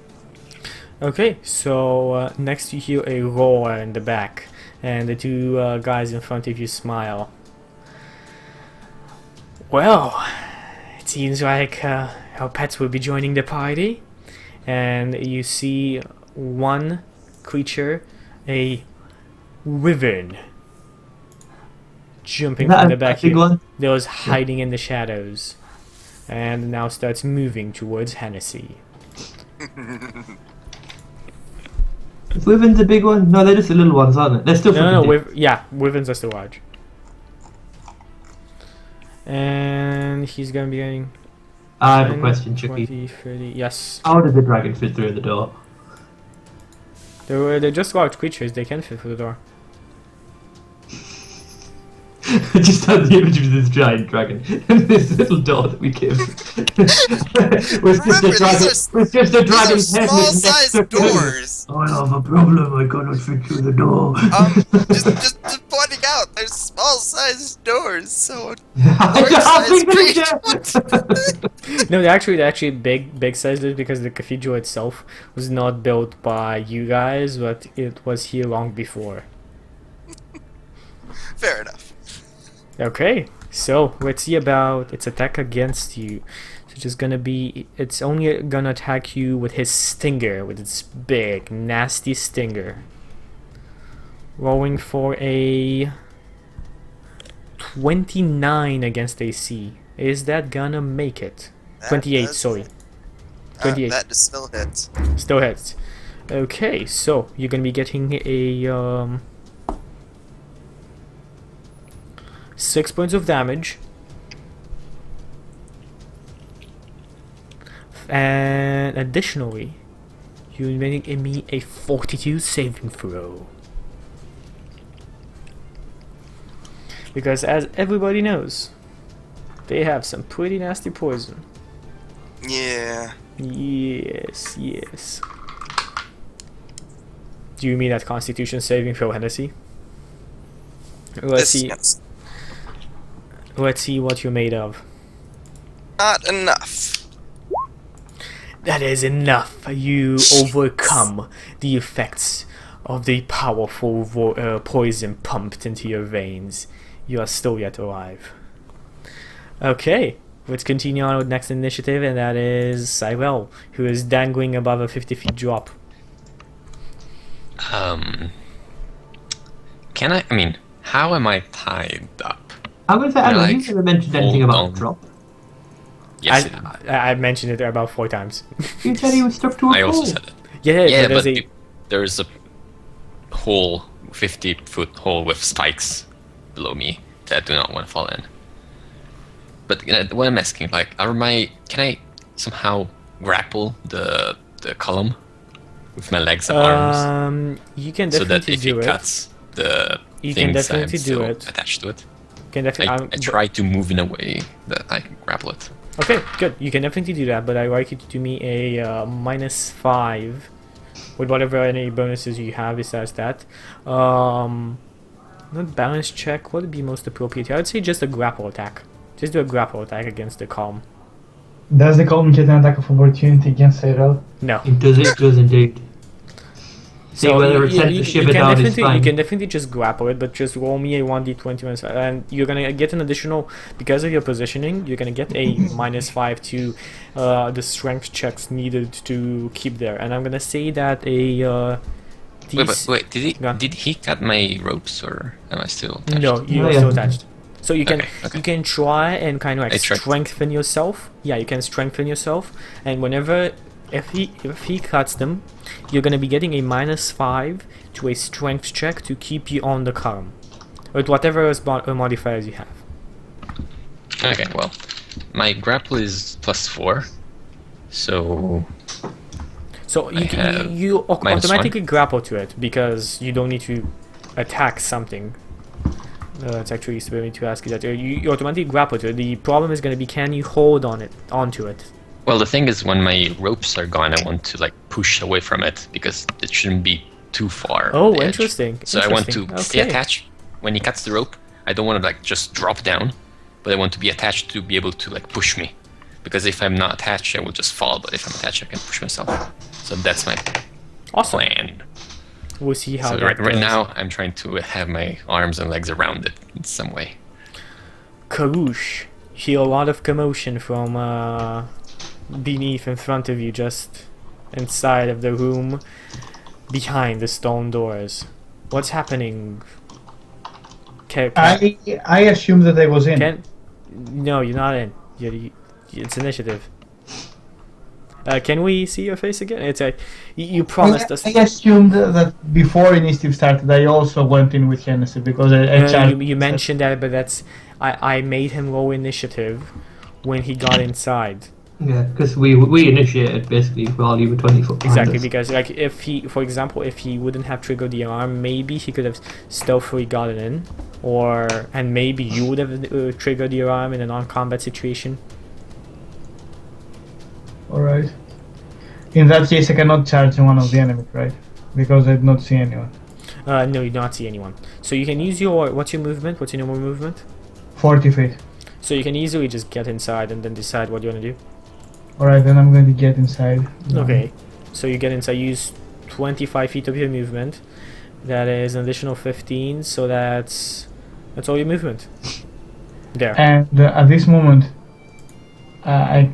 Okay, so next you hear a roar in the back, and the two guys in front of you smile. Well, it seems like our pets will be joining the party, and you see one creature, a wyvern, jumping from the back here. One? That was hiding in the shadows, and now starts moving towards Hennessy. Is Wyvern's the big one? No, they're just the little ones, aren't they? They're still No, fucking big. wyverns are still large. And he's gonna be getting I have a 10, question, Chucky. 20, 30, yes. How did the dragon fit through the door? They're just large creatures, they can fit through the door. I just had the image of this giant dragon and this little door that we gave. was just a dragon's head. These are small-sized doors. I have a problem. I cannot fit through the door. Just pointing out, there's small-sized doors. So No, they're actually big sized because the cathedral itself was not built by you guys, but it was here long before. fair enough. Okay, so let's see about its attack against you. So it's only gonna attack you with his stinger, with its big, nasty stinger. Rolling for a 29 against AC. Is that gonna make it? 28, sorry. 28. That still hits. Still hits. Okay, so you're gonna be getting a 6 points of damage, and additionally, you're making me a 42 saving throw. Because as everybody knows, they have some pretty nasty poison. Yeah. Yes. Do you mean that Constitution saving throw Hennessy? Let's see. Yes. Let's see what you're made of. Not enough. That is enough. You overcome the effects of the powerful poison pumped into your veins. You are still yet alive. Okay, let's continue on with next initiative, and that is Cyril, who is dangling above a 50 feet drop. Can I mean, how am I tied up? I was saying, Like, you never mentioned anything hold about on. the drop. Yes, I mentioned it about 4 times. You said he was stuck to a I also pole. said it. Yeah, But there's there's a hole, 50-foot hole with spikes below me that I do not want to fall in. But what I'm asking, like, can I somehow grapple the column with my legs and arms, you can so that definitely if do it it. cuts the You can things I'm definitely do still it. attached to it? You can definitely. I try to move in a way that I can grapple it. Okay, good. You can definitely do that, but I'd like you to do me a -5 with whatever any bonuses you have besides that. Not balance check. What would be most appropriate here? I'd say just a grapple attack. Just do a grapple attack against the calm. Does the column get an attack of opportunity against Cyril? No. It does indeed. See whether it sends the shiver down his you spine. can definitely just grapple it, but just roll me a 1d20 and you're gonna get an additional, because of your positioning, you're gonna get a -5 to the strength checks needed to keep there. And I'm gonna say that Wait, Go on. did he cut my ropes, or am I still attached? No, you're Oh, yeah. still attached. So you can Okay. you can try and kind of like I tried. strengthen yourself. Yeah, you can strengthen yourself, and whenever if he cuts them, you're gonna be getting a -5 to a strength check to keep you on the column, with whatever modifiers you have. Okay, well, my grapple is +4, so So I have you -1. automatically grapple to it because you don't need to attack something. It's actually for me to ask you that. You automatically grapple to it. The problem is going to be, can you hold onto it? well, the thing is, when my ropes are gone, I want to like push away from it because it shouldn't be too far. Oh, on the edge. interesting. So I want to Interesting. stay Okay. attached. When he cuts the rope, I don't want to like just drop down, but I want to be attached to be able to like push me. Because if I'm not attached, I will just fall. But if I'm attached, I can push myself. So that's my Awesome. plan. We'll see how So that right goes. now, I'm trying to have my arms and legs around it in some way. Karush, you hear a lot of commotion from beneath, in front of you, just inside of the room, behind the stone doors. What's happening? I assumed that I was in. No, you're not in. It's initiative. Can we see your face again? It's like you promised us. I assumed that before initiative started, I also went in with Hennessy because I charged. You mentioned that, but that's I made him roll initiative when he got inside. Yeah, because we initiated basically while you were 20 foot behind Exactly, us. because like if he, for example, if he wouldn't have triggered the alarm, maybe he could have stealthily gotten in, and maybe you would have triggered the alarm in a non-combat situation. Alright. In that case, I cannot charge one of the enemies, right? Because I did not see anyone. No, you do not see anyone. So you can use your what's your movement? What's your normal movement? 40 feet. So you can easily just get inside and then decide what you want to do. Alright, then I'm going to get inside. Okay, so you get inside, use 25 feet of your movement. That is an additional 15, so that's all your movement. There. And at this moment, I'm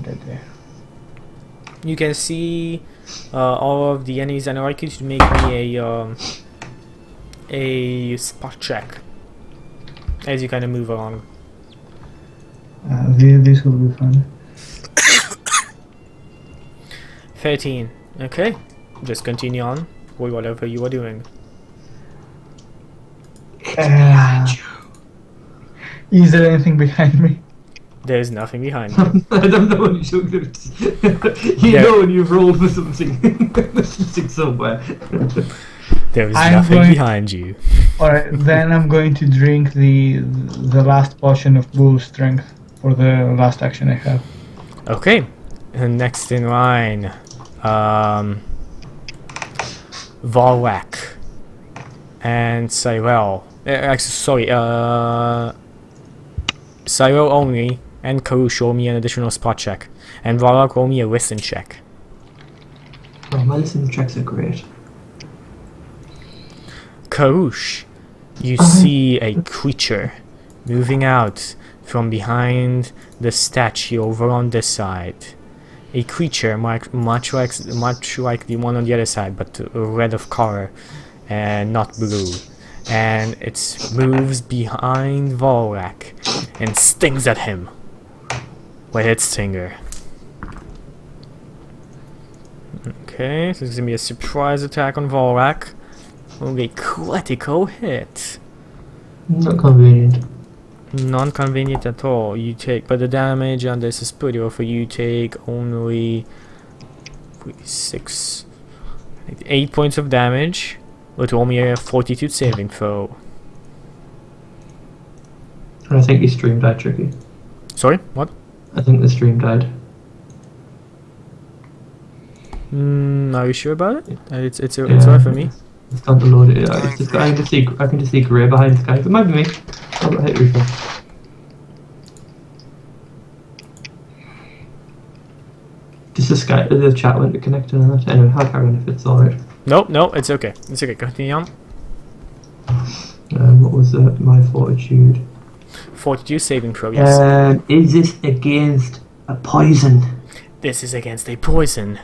dead there. You can see all of the enemies, and I'd like you to make me a spot check as you kind of move along. This will be fun. 13. Okay, just continue on with whatever you are doing. Is there anything behind me? There's nothing behind you. I don't know when you should do it. You Yeah. know when you've rolled for something. There's something somewhere. There is I'm nothing going- behind you. Alright, then I'm going to drink the last potion of bull strength for the last action I have. Okay, and next in line, Varlak and Cyril. Cyril only, and Karush roll me an additional spot check, and Varlak roll me a listen check. Oh, my listening checks are great. Karush, you see a creature moving out from behind the statue over on this side. A creature much like the one on the other side, but red of color and not blue. And it moves behind Varlak and stings at him with its stinger. Okay, so it's gonna be a surprise attack on Varlak. Okay, critical hit. Not convenient. Non-convenient at all. You take, but the damage on this is pretty rough. You take only 8 points of damage. With only a 42 saving throw. And I think your stream died, Chuky. Sorry, what? I think the stream died. Are you sure about it? It's alright for me. It's gone to load it. I can just see grey behind the sky. It might be me. I'll hit refresh. Just the chat went to connect to that. Anyway, I'll carry on if it's alright. No, it's okay. It's okay. Continue on. What was my fortitude? 42 saving throw. Yes. Is this against a poison? This is against a poison.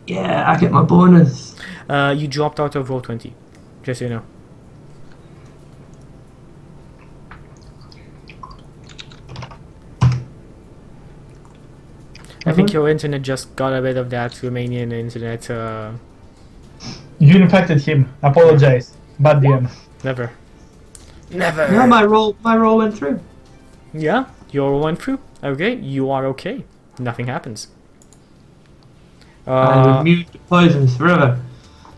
Yeah, I get my bonus. You dropped out of roll 20. Just so you know. I think your internet just got a bit of that Romanian internet. You infected him. Apologize. Bad DM. Never. No, my roll went through. Yeah, your roll went through. Okay, you are okay. Nothing happens. I would mute poisons forever.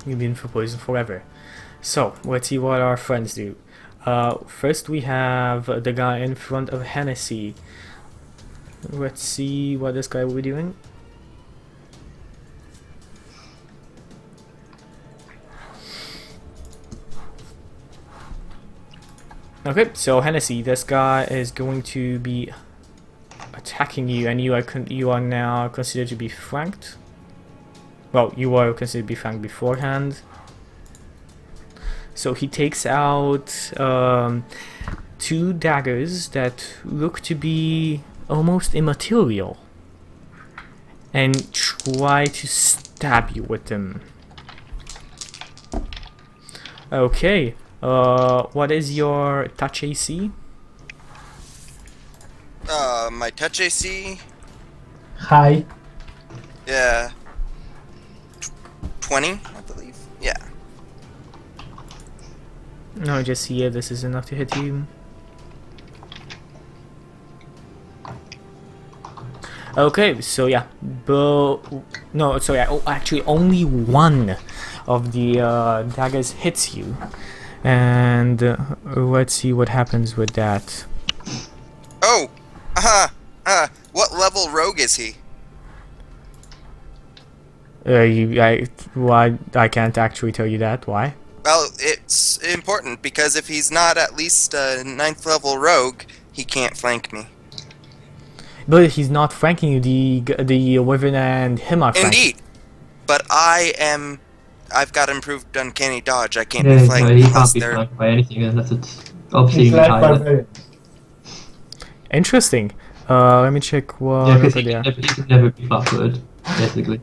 You've been for poison forever. So, let's see what our friends do. First we have the guy in front of Hennessy. Let's see what this guy will be doing. Okay, so Hennessy, this guy is going to be attacking you, and you are now considered to be flanked. Well, you were considered to be flanked beforehand. So he takes out 2 daggers that look to be almost immaterial, and try to stab you with them. Okay, what is your touch AC? My touch AC? Hi. Yeah. 20, I believe. Yeah. No, just here, this is enough to hit you. Okay, so yeah, no, sorry, actually only one of the daggers hits you, and let's see what happens with that. Oh! What level rogue is he? I can't actually tell you that. Why? Well, it's important, because if he's not at least a 9th level rogue, he can't flank me. But he's not flanking you. The Wyvern and him are flanking. Indeed! But I've got improved uncanny dodge. I can't Yeah, be flanked no, he unless can't be they're... flanked by anything unless it's obviously It's even like higher. barbarian. Interesting. Let me check what. Yeah, because he there. can never be flat-footed, basically.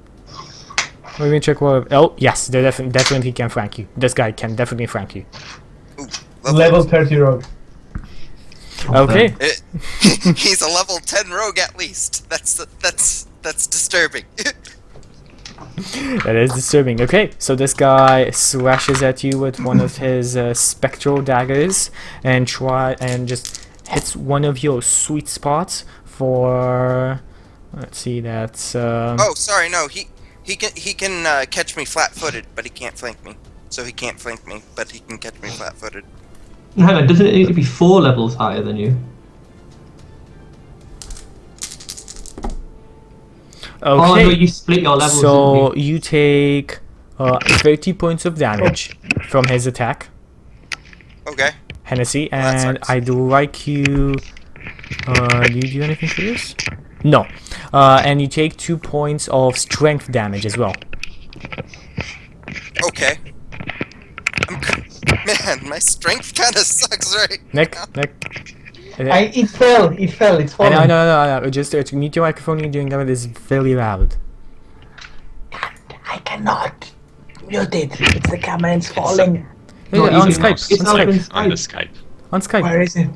Let me check what. Oh, yes, they definitely can flank you. This guy can definitely flank you. Ooh, Level 30 rogue. Okay. He's a level 10 rogue at least. That's disturbing. That is disturbing. Okay, so this guy slashes at you with one of his spectral daggers and just hits one of your sweet spots for. Let's see, that's. Oh, sorry, no. He can catch me flat-footed, but he can't flank me. So he can't flank me, but he can catch me flat-footed. Hang on, doesn't it need to be 4 levels higher than you? Okay. Oh, no, you split your levels. So didn't you? you take 30 points of damage from his attack, Okay. Hennessy, Well, that and sucks. I'd like you. Do you do anything for this? No. And you take 2 points of strength damage as well. Okay. Man, my strength kind of sucks right Nick, now. Nick. It fell. It's falling. I know. Just to mute your microphone, you're doing that is very loud. I cannot mute it. It's the camera. It's falling. Yeah, No, on it's Skype. it's On up in Skype. On the Skype. Skype. On Skype. Where is it?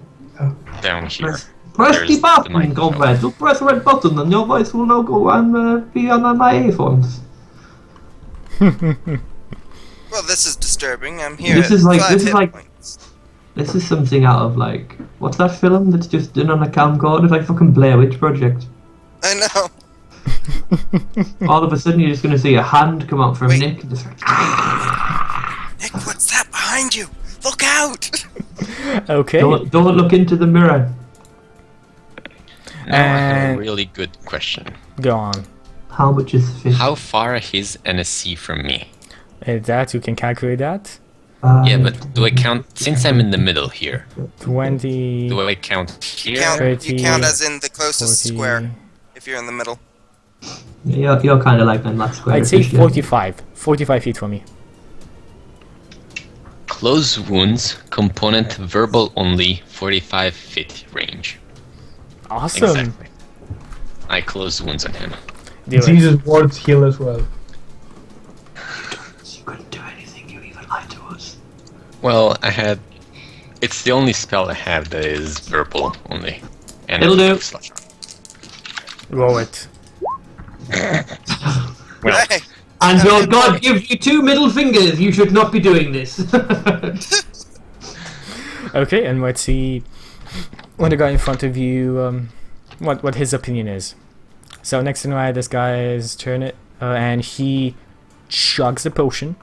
Down here. Press There's the the button, microphone. comrade. Just press the red button and your voice will now go and be on my earphones. Well, this is disturbing. I'm here. This at is like- 5 this is hit like- points. This is something out of like, what's that film that's just done on a camcorder? It's like fucking Blair Witch Project. I know. All of a sudden you're just gonna see a hand come out from Wait. Nick and just like, Nick, what's that behind you? Look out! Okay. don't look into the mirror. Now I have And- a really good question. Go on. How much is fish? How far is NSC from me? That you can calculate that. Yeah, but do I count, since I'm in the middle here, 20. do I count here? You 30, count as in the closest 40. square if you're in the middle. You're kind of like in that square. I'd say fish, yeah. 45. 45 feet from me. Close wounds, component verbal only, 45 feet range. Awesome. Exactly. I close wounds on him. Do it. Jesus' words heal as well. You couldn't do anything. You even lied to us. Well, it's the only spell I have that is verbal only. And It'll do. slash Roll it. Well, Hey! And your god gives you 2 middle fingers. You should not be doing this. Okay, and let's see what the guy in front of you, what his opinion is. So next in line, this guy's turn it, and he chugs a potion.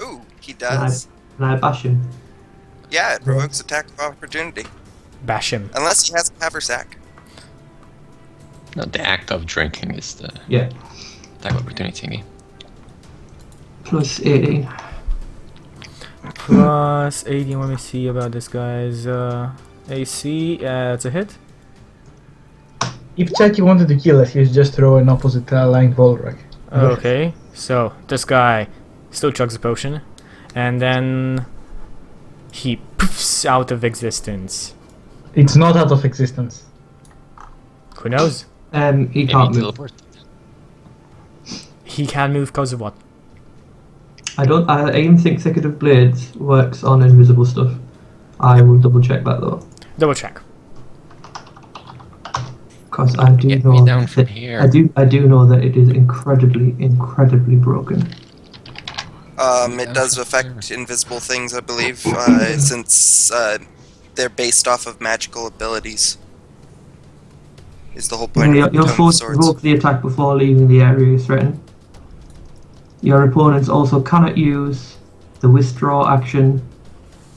Ooh, he does. And I bash him. Yeah, it provokes attack of opportunity. Bash him. Unless he has a haversack. no, the act of drinking is the Yeah. type of opportunity thingy. Plus 18. Plus 18, let me see about this guy's AC. It's a hit. If Chuky wanted to kill us, he'd just throw an opposite line Volrak. Okay, so this guy still chugs a potion, and then he poofs out of existence. It's not out of existence. Who knows? He Maybe can't move. teleport. He can move because of what? I even think Thicket of Blades works on invisible stuff. I will double check that though. Double check. Because I do Get know me down from that- here. I do know that it is incredibly broken. It does affect invisible things, I believe, since they're based off of magical abilities. Is the whole point You're of Tome of forced to Swords. provoke the attack before leaving the area you threaten. Your opponents also cannot use the withdraw action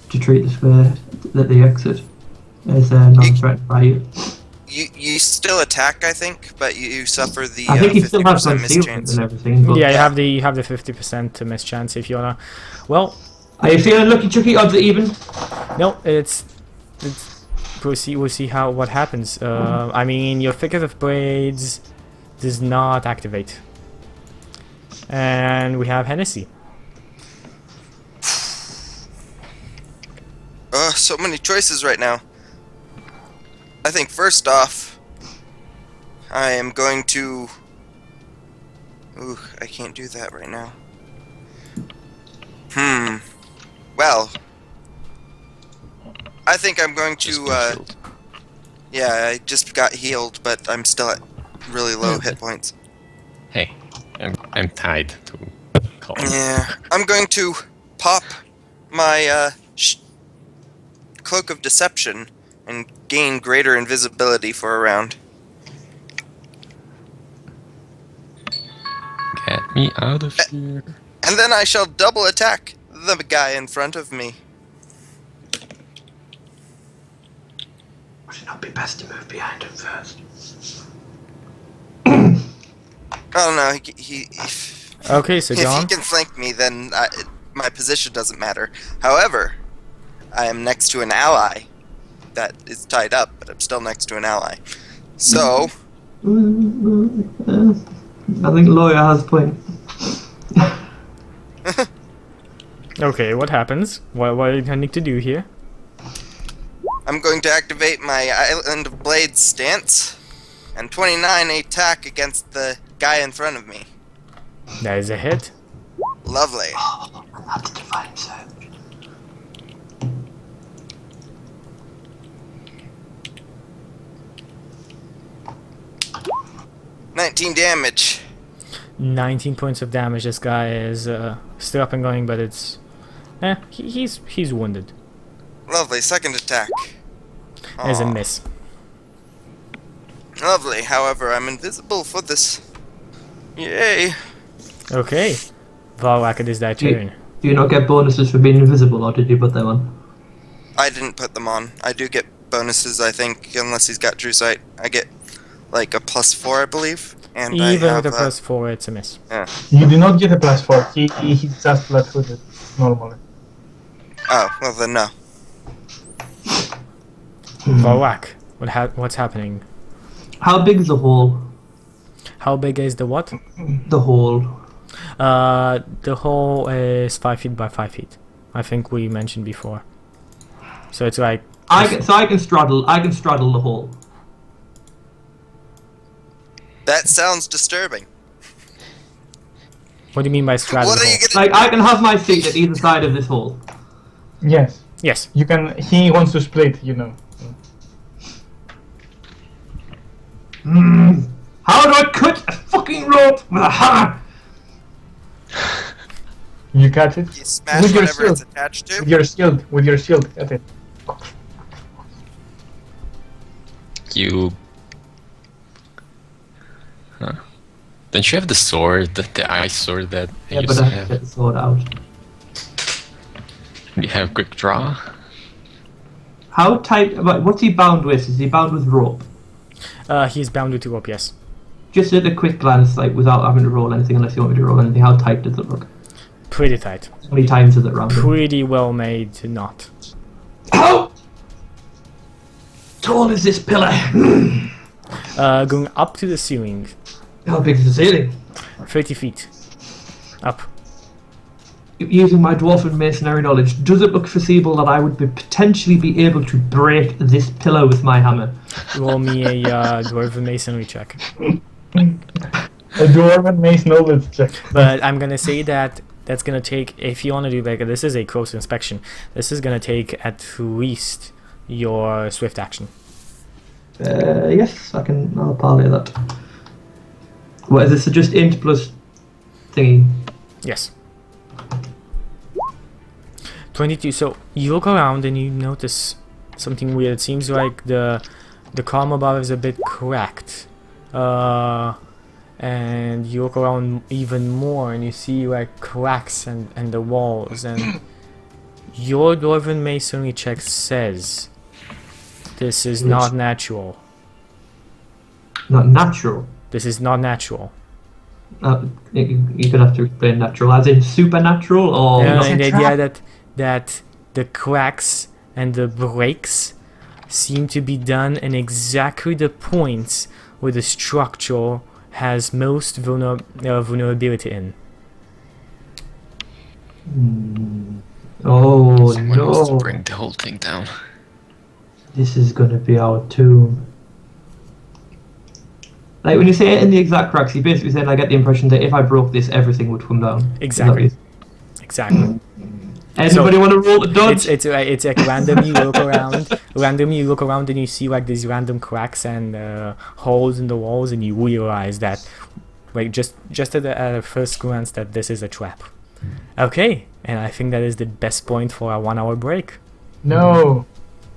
to treat the square that they exit as non-threatened by you. You still attack, I think, but you suffer the I think he still has 50% concealment mischance. and everything. But Yeah, you have the 50% miss chance if you wanna. Well, Are you feeling lucky, Chucky? Odds are even. no, it's we'll see what happens. I mean, your Thicket of Blades does not activate, and we have Hennessy. So many choices right now. I think first off, I am going to... Ooh, I can't do that right now. Well, I think I'm going Just to, been healed. yeah, I just got healed, but I'm still at really low hit points. Hey, I'm tied to call. Yeah, I'm going to pop my, Cloak of Deception and gain greater invisibility for a round. Get me out of here. And then I shall double attack the guy in front of me. Would it not be best to move behind him first? Oh no, he Okay, so If go he on. can flank me, then my position doesn't matter. However, I am next to an ally that is tied up, but I'm still next to an ally. So, I think lawyer has a point. Okay, what happens? What are you intending to do here? I'm going to activate my Island of Blades stance, and 29 attack against the guy in front of me. That is a hit. Lovely. That's divine search. $19 damage. 19 points of damage. This guy is still up and going, but it's... he's wounded. Lovely. Second attack. As a Aw. miss. Lovely. However, I'm invisible for this. Yay. Okay. Valak, it is thy turn. Do you not get bonuses for being invisible, or did you put them on? I didn't put them on. I do get bonuses, I think, unless he's got True Sight. I get like a +4, I believe. And I Even have with a +4, it's a miss. You do not get a +4. He's just flat-footed normally. Oh, well then no. Valak, what's happening? How big is the hole? How big is the what? The hole. The hole is 5 feet by 5 feet. I think we mentioned before. So it's like... I can straddle the hole. That sounds disturbing. What do you mean by straddle What the are you hole? gonna Like, I can have my seat at either side of this hole. Yes. Yes. You can. He wants to split, you know. How do I cut a fucking rope with a hammer? You cut it You smash With your whatever it's shield. attached to? with your shield. With your shield, cut it. You. Huh. Don't you have the sword, the ice sword that I Yeah, used but to I have to have? get the sword out. You have quick draw? How tight? What's he bound with? Is he bound with rope? He's bound to rope, yes. Just at a quick glance, like without having to roll anything, unless you want me to roll anything. How tight does it look? Pretty tight. How many times is it rounded? Pretty well made knot. How tall is this pillar? Going up to the ceiling. How big is the ceiling? 30 feet. Up. Using my dwarven masonry knowledge, does it look foreseeable that I would potentially be able to break this pillar with my hammer? Roll me a dwarven masonry check. A dwarven mace knowledge check. But I'm gonna say that that's gonna take, if you wanna do like this is a close inspection, this is gonna take at least your swift action. Yes, I'll parlay that. What is this? Just int plus thingy? Yes. 22. So you look around and you notice something weird. It seems like the column above is a bit cracked. And you look around even more and you see like cracks and the walls, and your dwarven masonry check says this is not natural. Not natural. This is not natural. You could have to explain natural, as in supernatural, or not? And the idea that the cracks and the breaks seem to be done in exactly the points where the structure has most vulnerability in. Oh Someone wants to no! bring the whole thing down. This is gonna be our tomb. Like when you say it in the exact cracks, you basically saying I get the impression that if I broke this, everything would come down. Exactly. Exactly. Anybody want to roll the dodge? It's like randomly you look around and you see like these random cracks and holes in the walls, and you realize that like just at a first glance that this is a trap. Okay, and I think that is the best point for our 1 hour break. No.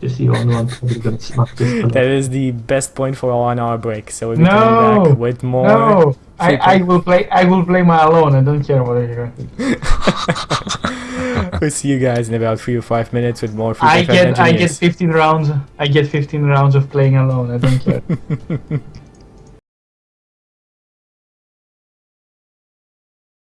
Just so you all know, I'm probably gonna smack this. That is the best point for our 1 hour break. So we'll be coming No. back with more. No. I will play my alone. I don't care what you're doing. We'll see you guys in about 3 or 5 minutes with more free I get Dungeoneers. 15 rounds. I get 15 rounds of playing alone. I don't care.